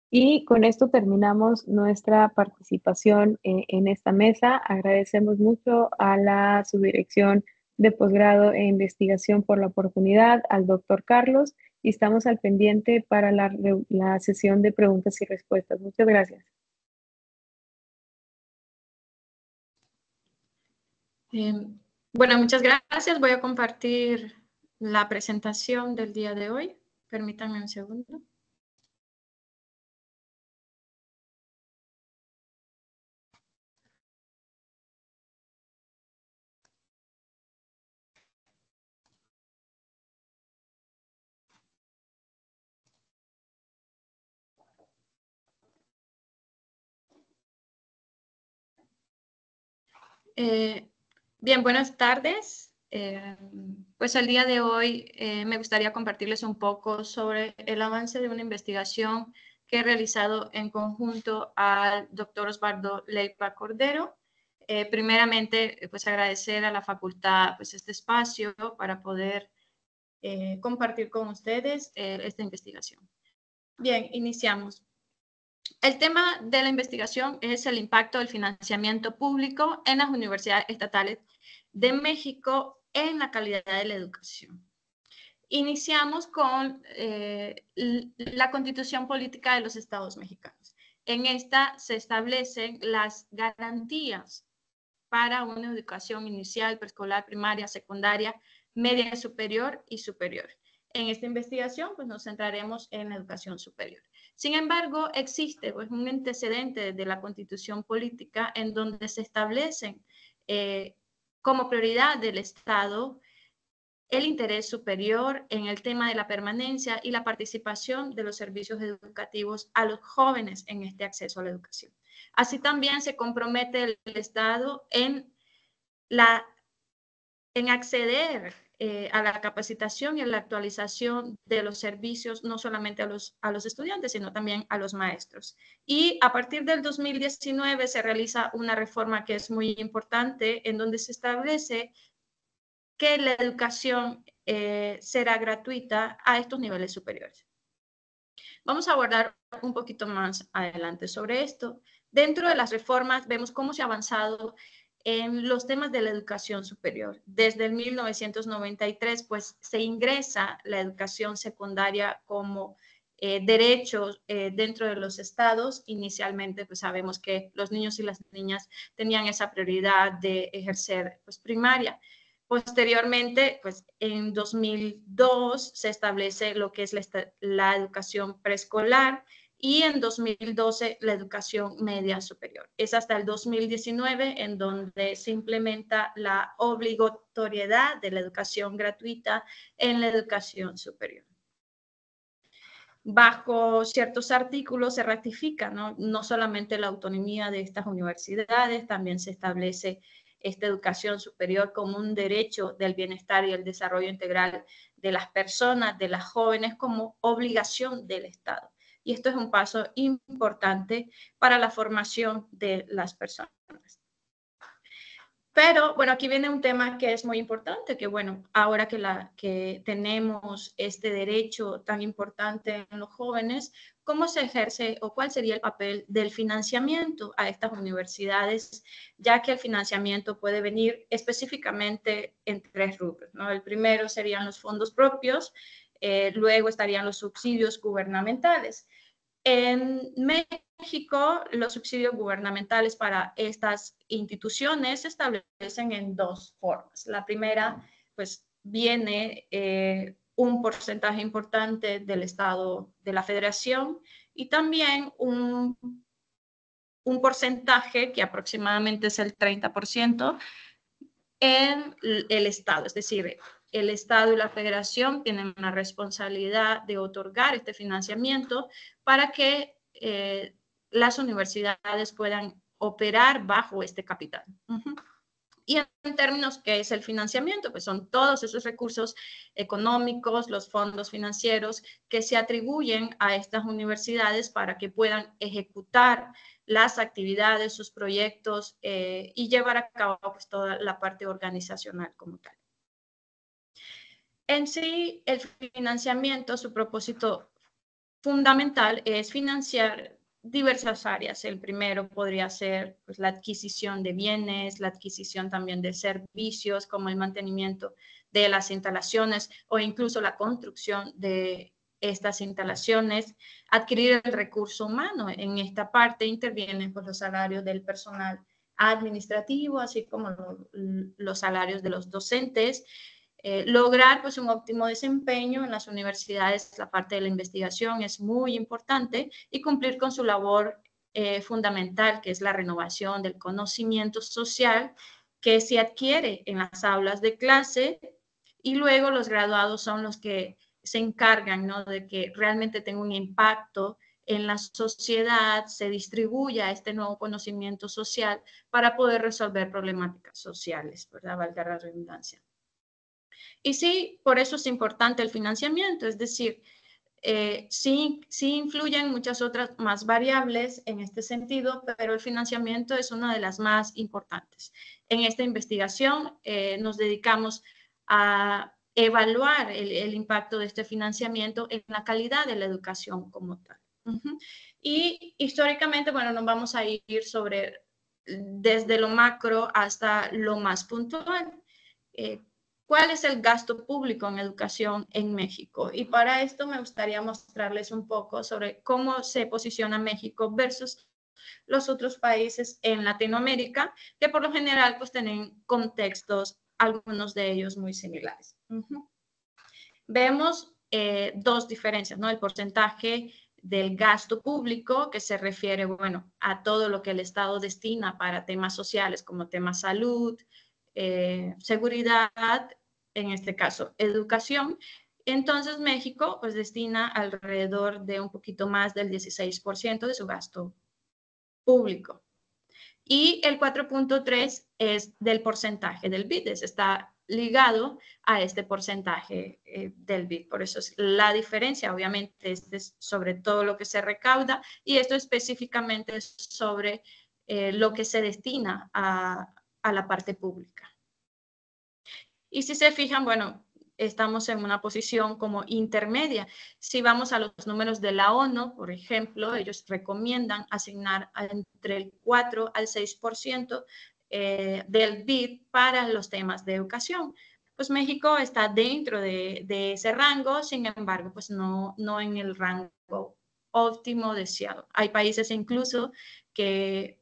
Y con esto terminamos nuestra participación en esta mesa. Agradecemos mucho a la Subdirección de Posgrado e Investigación por la oportunidad, al doctor Carlos, y estamos al pendiente para la sesión de preguntas y respuestas. Muchas gracias. Bueno, muchas gracias. Voy a compartir la presentación del día de hoy. Permítanme un segundo. Bien, buenas tardes. Pues el día de hoy me gustaría compartirles un poco sobre el avance de una investigación que he realizado en conjunto al doctor Osvaldo Leiva Cordero. Primeramente, pues agradecer a la facultad pues este espacio para poder compartir con ustedes esta investigación. Bien, iniciamos. El tema de la investigación es el impacto del financiamiento público en las universidades estatales de México en la calidad de la educación. Iniciamos con la Constitución Política de los Estados Mexicanos. En esta se establecen las garantías para una educación inicial, preescolar, primaria, secundaria, media superior y superior. En esta investigación pues, nos centraremos en la educación superior. Sin embargo, existe pues, un antecedente de la Constitución Política en donde se establecen como prioridad del Estado el interés superior en el tema de la permanencia y la participación de los servicios educativos a los jóvenes en este acceso a la educación. Así también se compromete el Estado en acceder a la capacitación y a la actualización de los servicios, no solamente a los estudiantes, sino también a los maestros. Y a partir del 2019 se realiza una reforma que es muy importante, en donde se establece que la educación será gratuita a estos niveles superiores. Vamos a abordar un poquito más adelante sobre esto. Dentro de las reformas vemos cómo se ha avanzado en los temas de la educación superior. Desde el 1993, pues, se ingresa la educación secundaria como derecho dentro de los estados. Inicialmente, pues, sabemos que los niños y las niñas tenían esa prioridad de ejercer, pues, primaria. Posteriormente, pues en 2002 se establece lo que es la educación preescolar y en 2012 la educación media superior. Es hasta el 2019 en donde se implementa la obligatoriedad de la educación gratuita en la educación superior. Bajo ciertos artículos se ratifica, no solamente la autonomía de estas universidades, también se establece esta educación superior como un derecho del bienestar y el desarrollo integral de las personas, de las jóvenes, como obligación del Estado. Y esto es un paso importante para la formación de las personas. Pero, bueno, aquí viene un tema que es muy importante, que bueno, ahora que tenemos este derecho tan importante en los jóvenes, cómo se ejerce o cuál sería el papel del financiamiento a estas universidades, ya que el financiamiento puede venir específicamente en 3 rubros, ¿no? El primero serían los fondos propios, luego estarían los subsidios gubernamentales. En México, los subsidios gubernamentales para estas instituciones se establecen en 2 formas. La primera, pues, viene un porcentaje importante del Estado de la Federación y también un porcentaje que aproximadamente es el 30% en el Estado, es decir, el Estado y la Federación tienen una responsabilidad de otorgar este financiamiento para que las universidades puedan operar bajo este capital. Y en términos, ¿qué es el financiamiento? Pues son todos esos recursos económicos, los fondos financieros que se atribuyen a estas universidades para que puedan ejecutar las actividades, sus proyectos y llevar a cabo pues, toda la parte organizacional como tal. En sí, el financiamiento, su propósito fundamental es financiar diversas áreas. El primero podría ser pues, la adquisición de bienes, la adquisición también de servicios como el mantenimiento de las instalaciones o incluso la construcción de estas instalaciones, adquirir el recurso humano. En esta parte intervienen pues, los salarios del personal administrativo, así como los salarios de los docentes. Lograr pues, un óptimo desempeño en las universidades, la parte de la investigación es muy importante y cumplir con su labor fundamental, que es la renovación del conocimiento social que se adquiere en las aulas de clase y luego los graduados son los que se encargan, ¿no?, de que realmente tenga un impacto en la sociedad, se distribuya este nuevo conocimiento social para poder resolver problemáticas sociales, ¿verdad? Valga la redundancia. Y sí, por eso es importante el financiamiento, es decir, sí influyen muchas otras más variables en este sentido, pero el financiamiento es una de las más importantes. En esta investigación nos dedicamos a evaluar el impacto de este financiamiento en la calidad de la educación como tal. Y históricamente, bueno, nos vamos a ir sobre desde lo macro hasta lo más puntual. ¿Cuál es el gasto público en educación en México? Y para esto me gustaría mostrarles un poco sobre cómo se posiciona México versus los otros países en Latinoamérica, que por lo general pues tienen contextos, algunos de ellos muy similares. Vemos 2 diferencias, ¿no? El porcentaje del gasto público, que se refiere, bueno, a todo lo que el Estado destina para temas sociales como temas salud, seguridad, en este caso, educación. Entonces, México pues destina alrededor de un poquito más del 16% de su gasto público. Y el 4.3 es del porcentaje del PIB, está ligado a este porcentaje del PIB. Por eso es la diferencia, obviamente, este es sobre todo lo que se recauda y esto específicamente es sobre lo que se destina a la parte pública. Y si se fijan, bueno, estamos en una posición como intermedia. Si vamos a los números de la ONU, por ejemplo, ellos recomiendan asignar entre el 4 al 6% del PIB para los temas de educación. Pues México está dentro de ese rango, sin embargo, pues no en el rango óptimo deseado. Hay países incluso que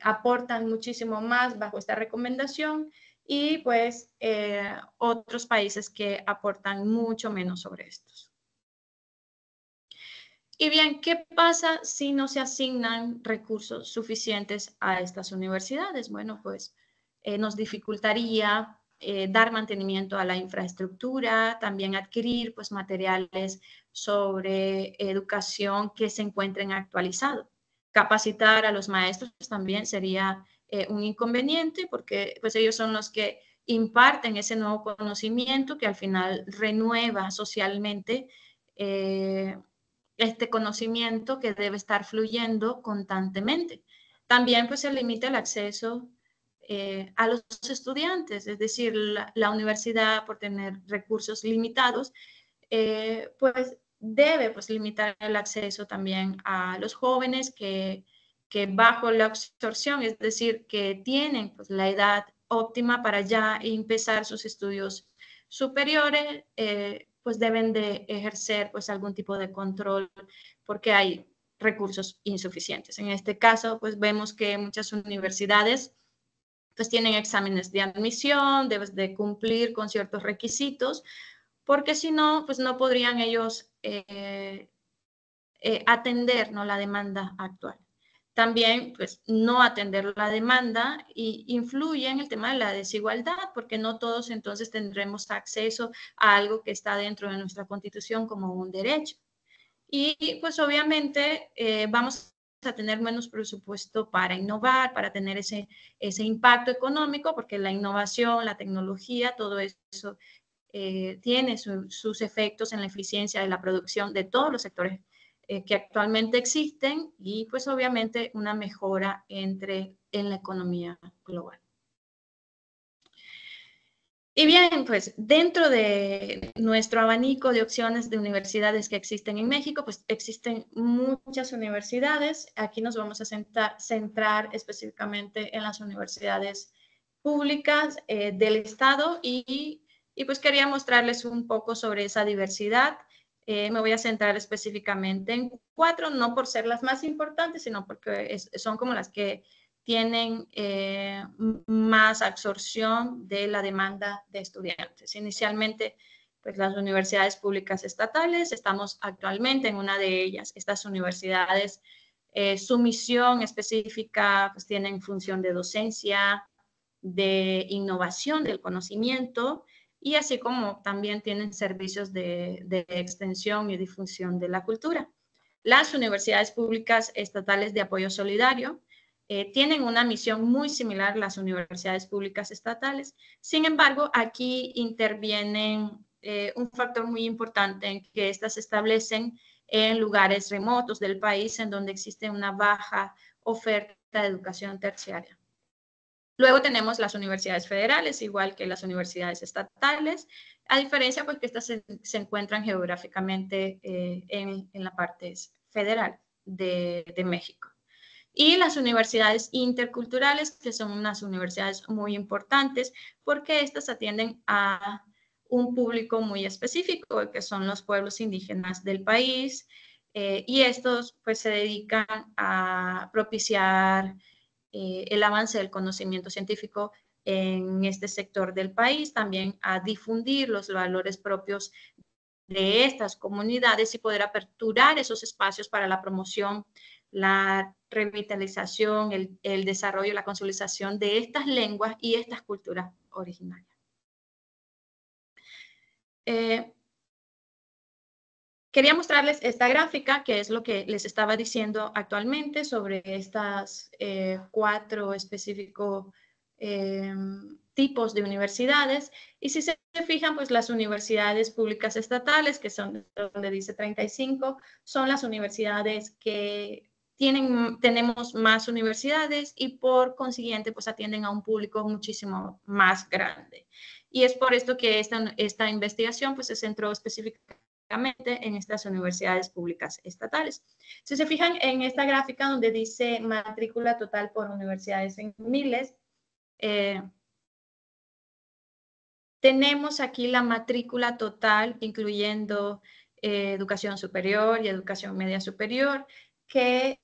aportan muchísimo más bajo esta recomendación y pues otros países que aportan mucho menos sobre estos. Y bien, ¿qué pasa si no se asignan recursos suficientes a estas universidades? Bueno, pues nos dificultaría dar mantenimiento a la infraestructura, también adquirir pues materiales sobre educación que se encuentren actualizados. Capacitar a los maestros también sería un inconveniente porque pues ellos son los que imparten ese nuevo conocimiento que al final renueva socialmente este conocimiento que debe estar fluyendo constantemente. También pues se limita el acceso a los estudiantes, es decir, la universidad por tener recursos limitados, pues debe pues limitar el acceso también a los jóvenes que bajo la absorción, es decir, que tienen pues la edad óptima para ya empezar sus estudios superiores, pues deben de ejercer pues algún tipo de control porque hay recursos insuficientes. En este caso, pues vemos que muchas universidades pues tienen exámenes de admisión, debes de cumplir con ciertos requisitos, porque si no, pues no podrían ellos atender, ¿no?, la demanda actual. También, pues, no atender la demanda influye en el tema de la desigualdad, porque no todos entonces tendremos acceso a algo que está dentro de nuestra Constitución como un derecho. Y, pues, obviamente, vamos a tener menos presupuesto para innovar, para tener ese impacto económico, porque la innovación, la tecnología, todo eso tiene sus efectos en la eficiencia de la producción de todos los sectores que actualmente existen y pues obviamente una mejora en la economía global. Y bien, pues dentro de nuestro abanico de opciones de universidades que existen en México, pues existen muchas universidades. Aquí nos vamos a centrar específicamente en las universidades públicas del Estado y pues quería mostrarles un poco sobre esa diversidad. Me voy a centrar específicamente en 4, no por ser las más importantes, sino porque son como las que tienen más absorción de la demanda de estudiantes. Inicialmente, pues las universidades públicas estatales, estamos actualmente en una de ellas. Estas universidades, su misión específica, pues tienen función de docencia, de innovación del conocimiento y así como también tienen servicios de extensión y difusión de la cultura. Las universidades públicas estatales de apoyo solidario tienen una misión muy similar a las universidades públicas estatales. Sin embargo, aquí intervienen un factor muy importante en que estas se establecen en lugares remotos del país en donde existe una baja oferta de educación terciaria. Luego tenemos las universidades federales, igual que las universidades estatales, a diferencia pues que estas se encuentran geográficamente en la parte federal de México. Y las universidades interculturales, que son unas universidades muy importantes porque estas atienden a un público muy específico, que son los pueblos indígenas del país, y estos pues se dedican a propiciar el avance del conocimiento científico en este sector del país, también a difundir los valores propios de estas comunidades y poder aperturar esos espacios para la promoción, la revitalización, el desarrollo, la consolidación de estas lenguas y estas culturas originarias. Quería mostrarles esta gráfica, que es lo que les estaba diciendo actualmente sobre estas 4 específicos tipos de universidades. Y si se fijan, pues las universidades públicas estatales, que son donde dice 35, son las universidades que tenemos más universidades y por consiguiente pues atienden a un público muchísimo más grande. Y es por esto que esta investigación pues se centró específicamente en estas universidades públicas estatales. Si se fijan en esta gráfica donde dice matrícula total por universidades en miles, tenemos aquí la matrícula total, incluyendo educación superior y educación media superior, que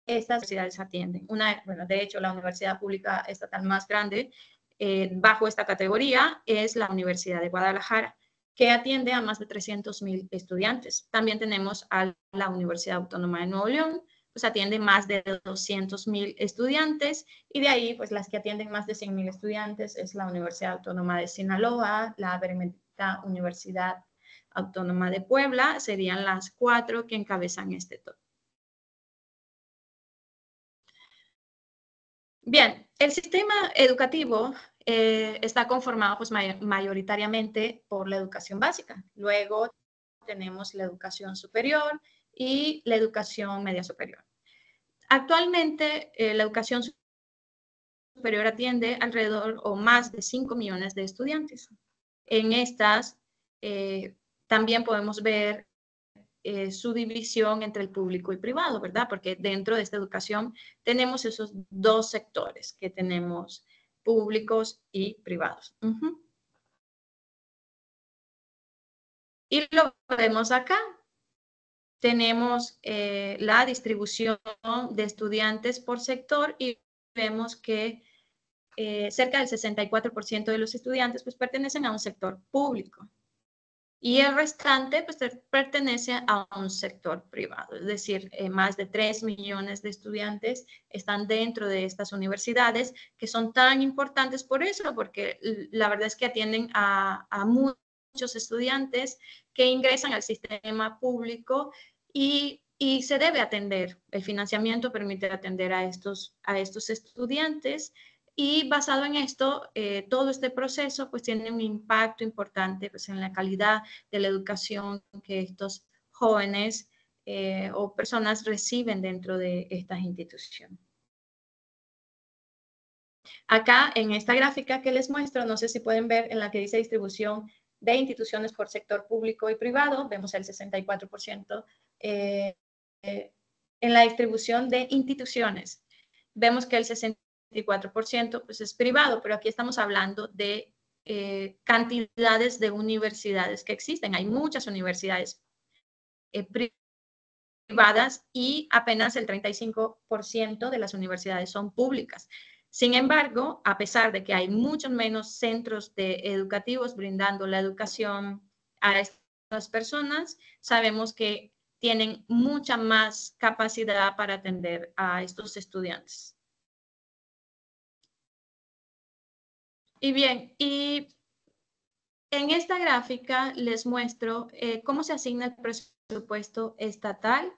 estas universidades atienden. Bueno, de hecho, la universidad pública estatal más grande bajo esta categoría es la Universidad de Guadalajara, que atiende a más de 300,000 estudiantes. También tenemos a la Universidad Autónoma de Nuevo León, pues atiende más de 200,000 estudiantes, y de ahí, pues las que atienden más de 100,000 estudiantes es la Universidad Autónoma de Sinaloa, la Benemérita Universidad Autónoma de Puebla, serían las 4 que encabezan este top. Bien, el sistema educativo está conformado pues mayoritariamente por la educación básica. Luego tenemos la educación superior y la educación media superior. Actualmente la educación superior atiende alrededor o más de 5 millones de estudiantes. En estas, también podemos ver su división entre el público y privado, ¿verdad? Porque dentro de esta educación tenemos esos dos sectores que tenemos, públicos y privados. Y lo vemos acá. Tenemos la distribución de estudiantes por sector y vemos que cerca del 64% de los estudiantes pues, pertenecen a un sector público y el restante pues, pertenece a un sector privado. Es decir, más de 3 millones de estudiantes están dentro de estas universidades que son tan importantes por eso, porque la verdad es que atienden a muchos estudiantes que ingresan al sistema público y se debe atender. El financiamiento permite atender a estos estudiantes y basado en esto, todo este proceso pues tiene un impacto importante pues, en la calidad de la educación que estos jóvenes o personas reciben dentro de estas instituciones. Acá en esta gráfica que les muestro, no sé si pueden ver en la que dice distribución de instituciones por sector público y privado, vemos el 64% en la distribución de instituciones. Vemos que el 64% pues es privado, pero aquí estamos hablando de cantidades de universidades que existen. Hay muchas universidades privadas y apenas el 35% de las universidades son públicas. Sin embargo, a pesar de que hay muchos menos centros educativos brindando la educación a estas personas, sabemos que tienen mucha más capacidad para atender a estos estudiantes. Y bien, y en esta gráfica les muestro cómo se asigna el presupuesto estatal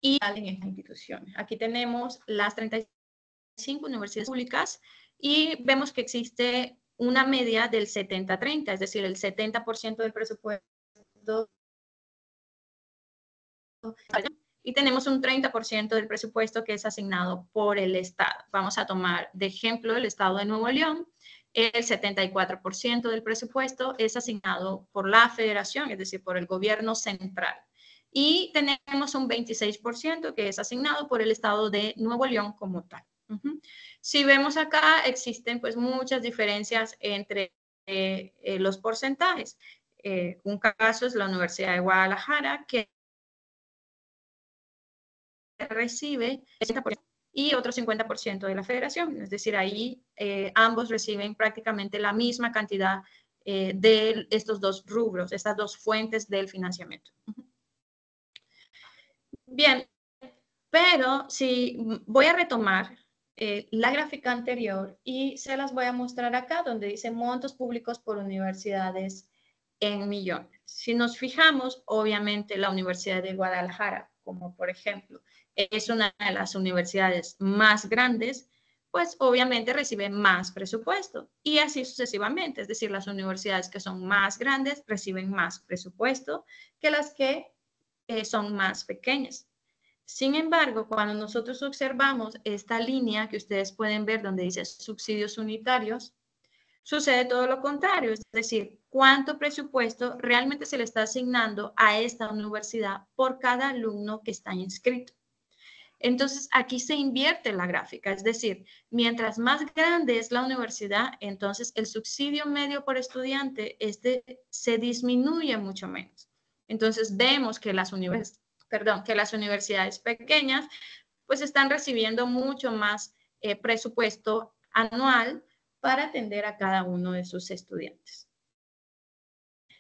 y en estas instituciones. Aquí tenemos las 35 universidades públicas y vemos que existe una media del 70-30, es decir, el 70% del presupuesto y tenemos un 30% del presupuesto que es asignado por el Estado. Vamos a tomar de ejemplo el Estado de Nuevo León. El 74% del presupuesto es asignado por la Federación, es decir, por el gobierno central. Y tenemos un 26% que es asignado por el Estado de Nuevo León como tal. Si vemos acá, existen pues muchas diferencias entre los porcentajes. Un caso es la Universidad de Guadalajara, que recibe el 60% y otro 50% de la federación. Es decir, ahí ambos reciben prácticamente la misma cantidad de estos dos rubros, estas dos fuentes del financiamiento. Bien, pero si voy a retomar la gráfica anterior y se las voy a mostrar acá, donde dice montos públicos por universidades en millones. Si nos fijamos, obviamente la Universidad de Guadalajara, como por ejemplo, es una de las universidades más grandes, pues obviamente recibe más presupuesto y así sucesivamente. Es decir, las universidades que son más grandes reciben más presupuesto que las que son más pequeñas. Sin embargo, cuando nosotros observamos esta línea que ustedes pueden ver donde dice subsidios unitarios, sucede todo lo contrario, es decir, cuánto presupuesto realmente se le está asignando a esta universidad por cada alumno que está inscrito. Entonces, aquí se invierte la gráfica, es decir, mientras más grande es la universidad, entonces el subsidio medio por estudiante se disminuye mucho menos. Entonces, vemos que las universidades pequeñas pues están recibiendo mucho más presupuesto anual para atender a cada uno de sus estudiantes.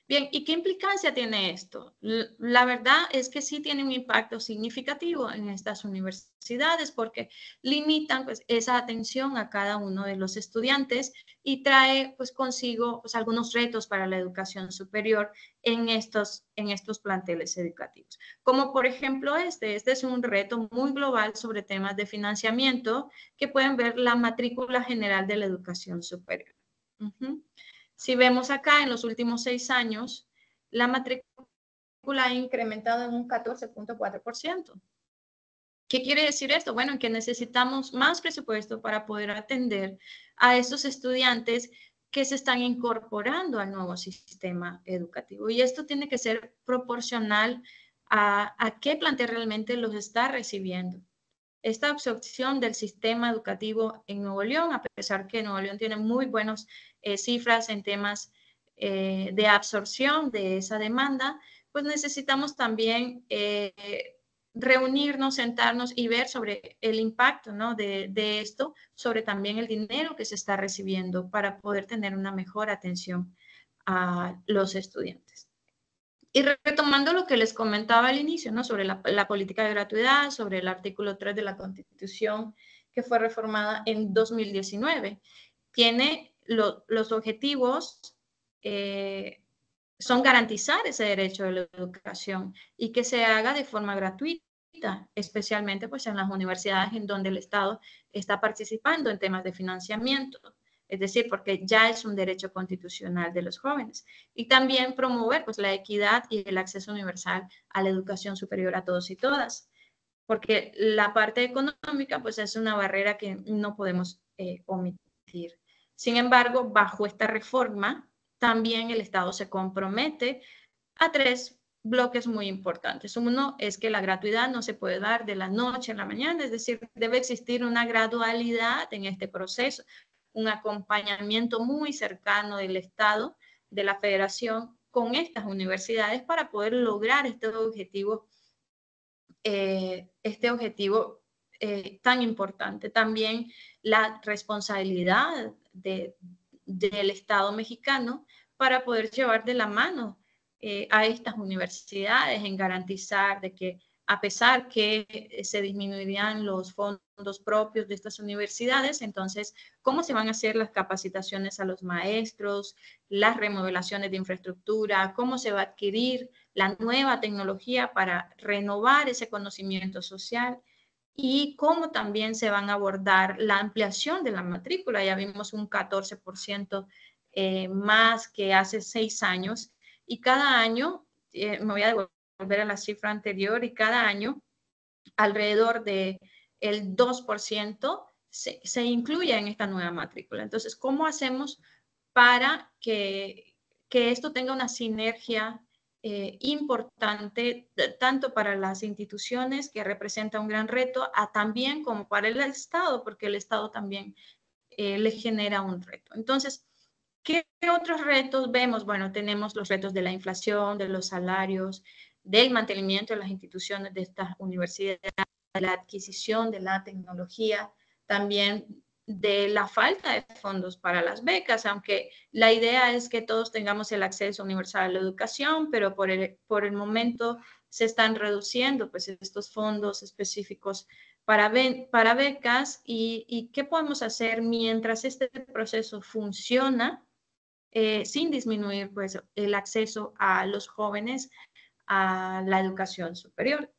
Bien, ¿y qué implicancia tiene esto? La verdad es que sí tiene un impacto significativo en estas universidades porque limitan pues, esa atención a cada uno de los estudiantes y trae pues, consigo pues, algunos retos para la educación superior en estos planteles educativos. Como por ejemplo este es un reto muy global sobre temas de financiamiento que pueden ver la matrícula general de la educación superior. Si vemos acá, en los últimos 6 años, la matrícula ha incrementado en un 14.4%. ¿Qué quiere decir esto? Bueno, que necesitamos más presupuesto para poder atender a estos estudiantes que se están incorporando al nuevo sistema educativo. Y esto tiene que ser proporcional a qué plantel realmente los está recibiendo. Esta absorción del sistema educativo en Nuevo León, a pesar que Nuevo León tiene muy buenas cifras en temas de absorción de esa demanda, pues necesitamos también reunirnos, sentarnos y ver sobre el impacto, ¿no?, de esto, sobre también el dinero que se está recibiendo para poder tener una mejor atención a los estudiantes. Y retomando lo que les comentaba al inicio, ¿no?, sobre la política de gratuidad, sobre el artículo 3 de la Constitución que fue reformada en 2019, tiene los objetivos son garantizar ese derecho de la educación y que se haga de forma gratuita, especialmente pues en las universidades en donde el Estado está participando en temas de financiamiento, es decir, porque ya es un derecho constitucional de los jóvenes. Y también promover pues la equidad y el acceso universal a la educación superior a todos y todas, porque la parte económica pues es una barrera que no podemos omitir. Sin embargo, bajo esta reforma, también el Estado se compromete a 3 bloques muy importantes. Uno es que la gratuidad no se puede dar de la noche a la mañana, es decir, debe existir una gradualidad en este proceso, un acompañamiento muy cercano del Estado, de la Federación, con estas universidades para poder lograr este objetivo tan importante. También la responsabilidad del Estado mexicano para poder llevar de la mano a estas universidades en garantizar de que a pesar que se disminuirían los fondos propios de estas universidades, entonces, ¿cómo se van a hacer las capacitaciones a los maestros, las remodelaciones de infraestructura, cómo se va a adquirir la nueva tecnología para renovar ese conocimiento social y cómo también se van a abordar la ampliación de la matrícula? Ya vimos un 14% más que hace 6 años y cada año, me voy a devolver a la cifra anterior, y cada año alrededor del 2% se incluye en esta nueva matrícula. Entonces, ¿cómo hacemos para que esto tenga una sinergia importante, tanto para las instituciones, que representa un gran reto, también como para el Estado, porque el Estado también le genera un reto? Entonces, ¿qué otros retos vemos? Bueno, tenemos los retos de la inflación, de los salarios, del mantenimiento de las instituciones de estas universidades, de la adquisición de la tecnología, también de la falta de fondos para las becas, aunque la idea es que todos tengamos el acceso universal a la educación, pero por el momento se están reduciendo pues estos fondos específicos para becas. ¿Y qué podemos hacer mientras este proceso funciona sin disminuir pues el acceso a los jóvenes a la educación superior?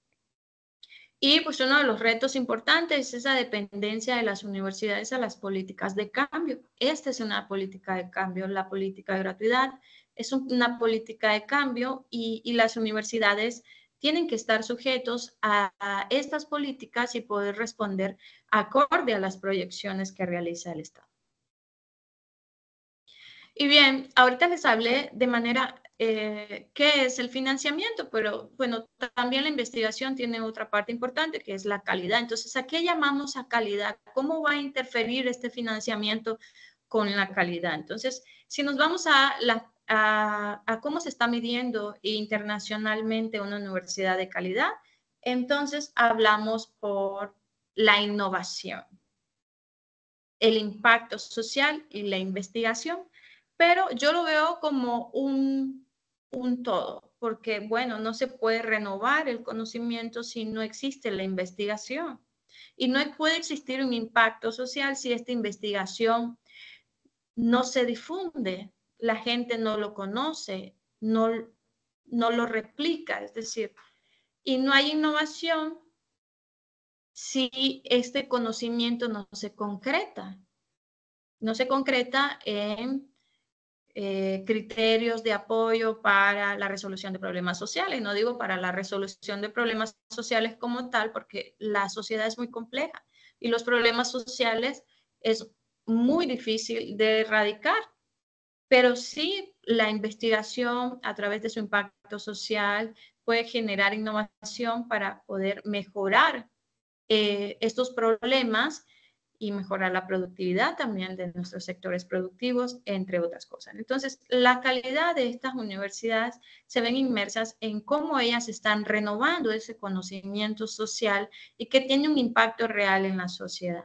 Y pues uno de los retos importantes es esa dependencia de las universidades a las políticas de cambio. Esta es una política de cambio, la política de gratuidad es una política de cambio, y las universidades tienen que estar sujetos a estas políticas y poder responder acorde a las proyecciones que realiza el Estado. Y bien, ahorita les hablé de manera qué es el financiamiento, pero bueno, también la investigación tiene otra parte importante, que es la calidad. Entonces, ¿a qué llamamos a calidad? ¿Cómo va a interferir este financiamiento con la calidad? Entonces, si nos vamos a cómo se está midiendo internacionalmente una universidad de calidad, entonces hablamos por la innovación, el impacto social y la investigación. Pero yo lo veo como un todo, porque, bueno, no se puede renovar el conocimiento si no existe la investigación. Y no puede existir un impacto social si esta investigación no se difunde, la gente no lo conoce, no lo replica, es decir, y no hay innovación si este conocimiento no se concreta. No se concreta en criterios de apoyo para la resolución de problemas sociales. No digo para la resolución de problemas sociales como tal, porque la sociedad es muy compleja y los problemas sociales es muy difícil de erradicar. pero sí la investigación a través de su impacto social puede generar innovación para poder mejorar estos problemas y mejorar la productividad también de nuestros sectores productivos, entre otras cosas. Entonces, la calidad de estas universidades se ven inmersas en cómo ellas están renovando ese conocimiento social y que tiene un impacto real en la sociedad.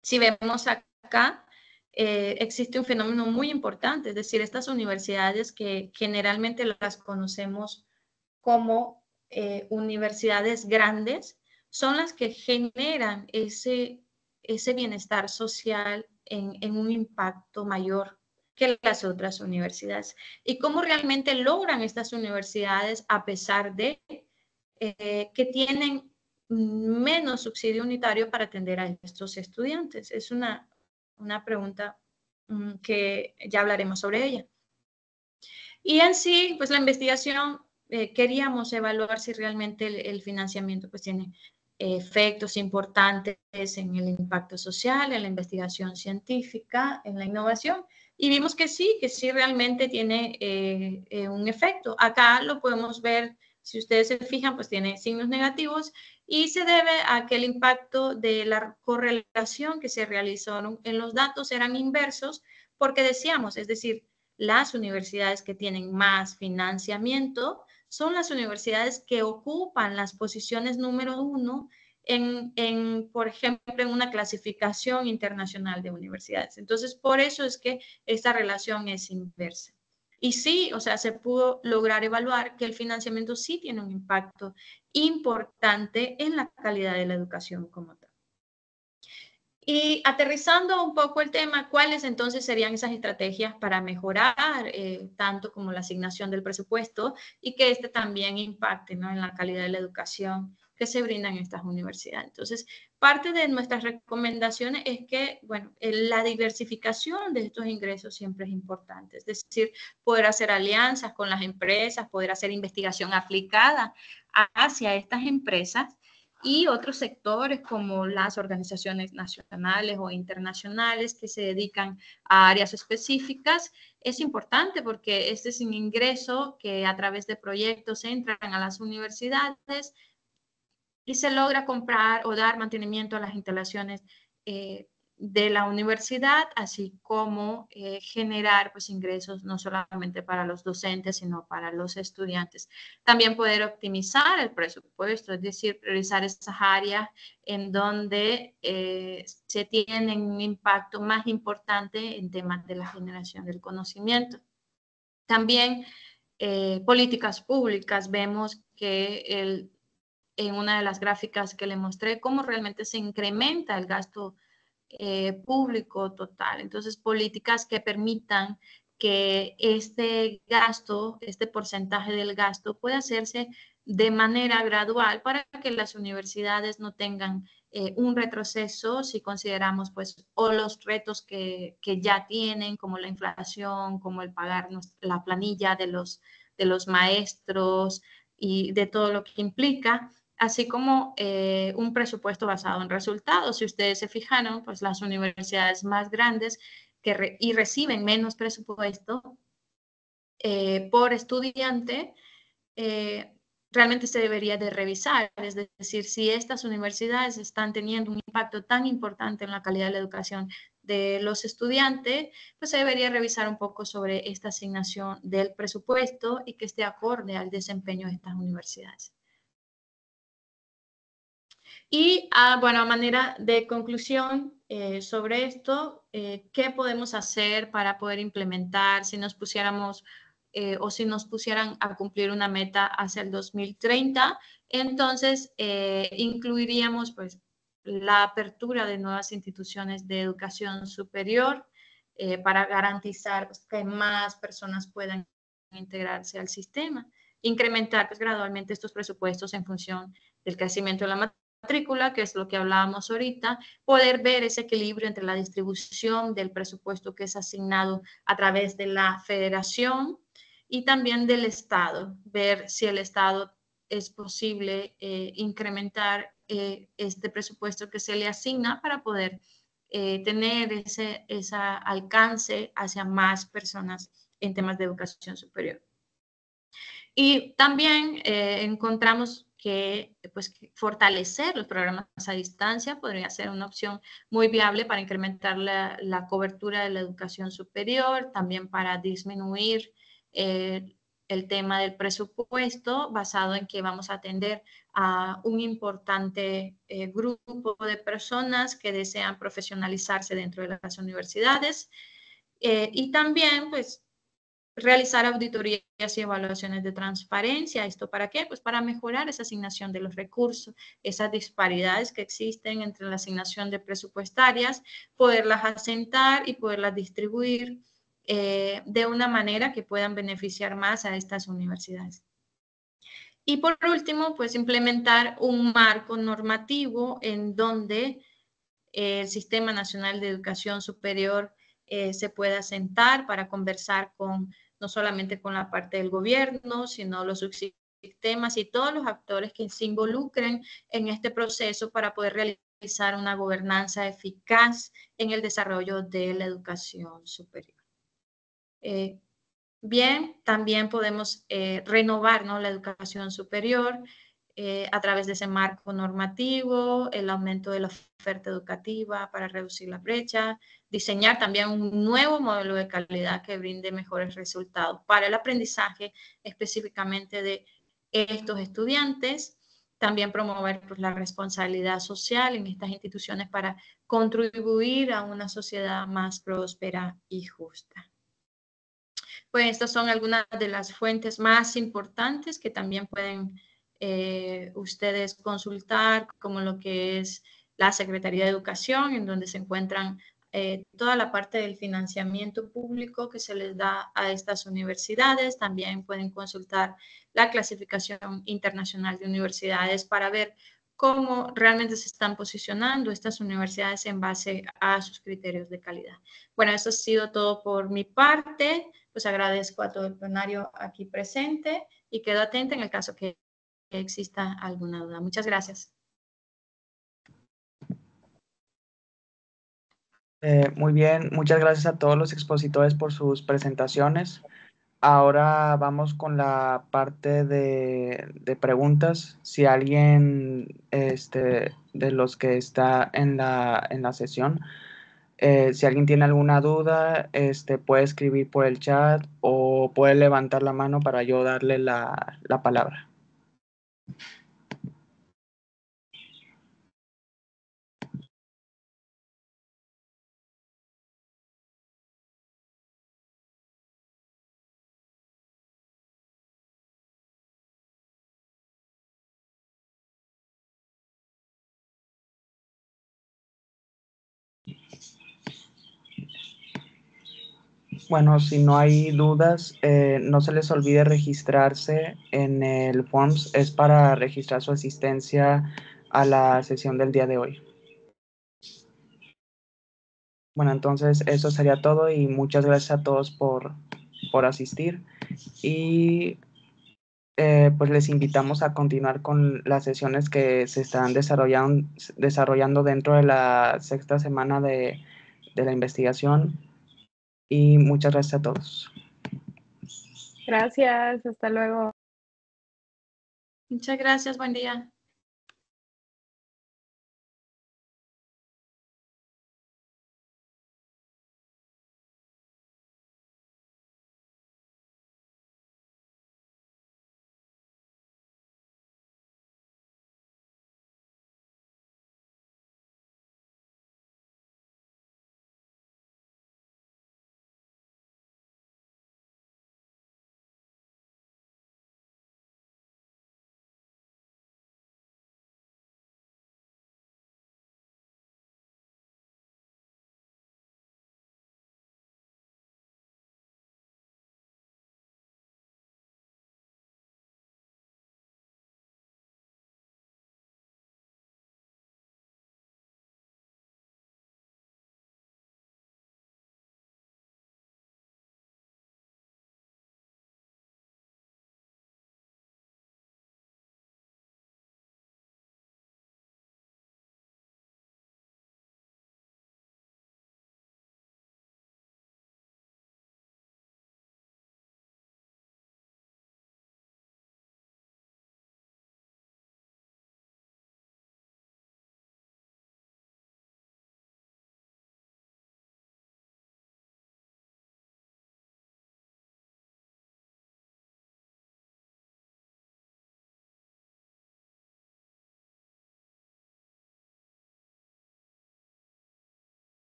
Si vemos acá, existe un fenómeno muy importante, es decir, estas universidades que generalmente las conocemos como universidades grandes, son las que generan ese bienestar social en un impacto mayor que las otras universidades. ¿Y cómo realmente logran estas universidades a pesar de que tienen menos subsidio unitario para atender a estos estudiantes? Es una pregunta que ya hablaremos sobre ella. Y en sí, pues la investigación, queríamos evaluar si realmente el financiamiento pues tiene efectos importantes en el impacto social, en la investigación científica, en la innovación, y vimos que sí realmente tiene un efecto. Acá lo podemos ver, si ustedes se fijan, pues tiene signos negativos y se debe a que el impacto de la correlación que se realizaron en los datos eran inversos, porque decíamos, es decir, las universidades que tienen más financiamiento son las universidades que ocupan las posiciones número 1 por ejemplo, en una clasificación internacional de universidades. Entonces, por eso es que esta relación es inversa. Y sí, o sea, se pudo lograr evaluar que el financiamiento sí tiene un impacto importante en la calidad de la educación como tal. Y aterrizando un poco el tema, ¿cuáles entonces serían esas estrategias para mejorar tanto como la asignación del presupuesto y que este también impacte, ¿no?, en la calidad de la educación que se brinda en estas universidades? Entonces, parte de nuestras recomendaciones es que, bueno, la diversificación de estos ingresos siempre es importante, es decir, poder hacer alianzas con las empresas, poder hacer investigación aplicada hacia estas empresas y otros sectores como las organizaciones nacionales o internacionales que se dedican a áreas específicas. Es importante porque este es un ingreso que a través de proyectos entran a las universidades y se logra comprar o dar mantenimiento a las instalaciones de la universidad, así como generar pues, ingresos no solamente para los docentes, sino para los estudiantes. También poder optimizar el presupuesto, es decir, priorizar esas áreas en donde se tienen un impacto más importante en temas de la generación del conocimiento. También políticas públicas, vemos que en una de las gráficas que le mostré, cómo realmente se incrementa el gasto público total. Entonces, políticas que permitan que este gasto, este porcentaje del gasto pueda hacerse de manera gradual para que las universidades no tengan un retroceso si consideramos pues o los retos que ya tienen como la inflación, como el pagar la planilla de los maestros y de todo lo que implica, así como un presupuesto basado en resultados. Si ustedes se fijaron, pues las universidades más grandes y reciben menos presupuesto por estudiante, realmente se debería de revisar, es decir, si estas universidades están teniendo un impacto tan importante en la calidad de la educación de los estudiantes, pues se debería revisar un poco sobre esta asignación del presupuesto y que esté acorde al desempeño de estas universidades. Y, bueno, a manera de conclusión sobre esto, ¿qué podemos hacer para poder implementar si nos pusiéramos o si nos pusieran a cumplir una meta hacia el 2030? Entonces, incluiríamos pues, la apertura de nuevas instituciones de educación superior para garantizar pues, que más personas puedan integrarse al sistema, incrementar pues, gradualmente estos presupuestos en función del crecimiento de la matrícula, que es lo que hablábamos ahorita, poder ver ese equilibrio entre la distribución del presupuesto que es asignado a través de la federación y también del Estado, ver si el Estado es posible incrementar este presupuesto que se le asigna para poder tener ese alcance hacia más personas en temas de educación superior. Y también encontramos que pues, fortalecer los programas a distancia podría ser una opción muy viable para incrementar la cobertura de la educación superior, también para disminuir el tema del presupuesto basado en que vamos a atender a un importante grupo de personas que desean profesionalizarse dentro de las universidades y también pues realizar auditorías y evaluaciones de transparencia. ¿Esto para qué? Pues para mejorar esa asignación de los recursos, esas disparidades que existen entre la asignación de presupuestarias, poderlas asentar y poderlas distribuir de una manera que puedan beneficiar más a estas universidades. Y por último, pues implementar un marco normativo en donde el Sistema Nacional de Educación Superior se pueda sentar para conversar no solamente con la parte del gobierno, sino los subsistemas y todos los actores que se involucren en este proceso para poder realizar una gobernanza eficaz en el desarrollo de la educación superior. Bien, también podemos renovar, ¿no?, la educación superior a través de ese marco normativo, el aumento de la oferta educativa para reducir la brecha, diseñar también un nuevo modelo de calidad que brinde mejores resultados para el aprendizaje específicamente de estos estudiantes, también promover pues, la responsabilidad social en estas instituciones para contribuir a una sociedad más próspera y justa. Pues estas son algunas de las fuentes más importantes que también pueden ustedes consultar, como lo que es la Secretaría de Educación, en donde se encuentran toda la parte del financiamiento público que se les da a estas universidades. También pueden consultar la clasificación internacional de universidades para ver cómo realmente se están posicionando estas universidades en base a sus criterios de calidad. Bueno, eso ha sido todo por mi parte. Pues agradezco a todo el plenario aquí presente y quedo atenta en el caso que exista alguna duda. Muchas gracias. Muy bien, muchas gracias a todos los expositores por sus presentaciones. Ahora vamos con la parte de preguntas. Si alguien de los que está en la sesión, si alguien tiene alguna duda, puede escribir por el chat o puede levantar la mano para yo darle la palabra. Bueno, si no hay dudas, no se les olvide registrarse en el Forms. Es para registrar su asistencia a la sesión del día de hoy. Bueno, entonces eso sería todo y muchas gracias a todos por asistir. Y pues les invitamos a continuar con las sesiones que se están desarrollando dentro de la 6ª semana de la investigación. Y muchas gracias a todos. Gracias, hasta luego. Muchas gracias, buen día.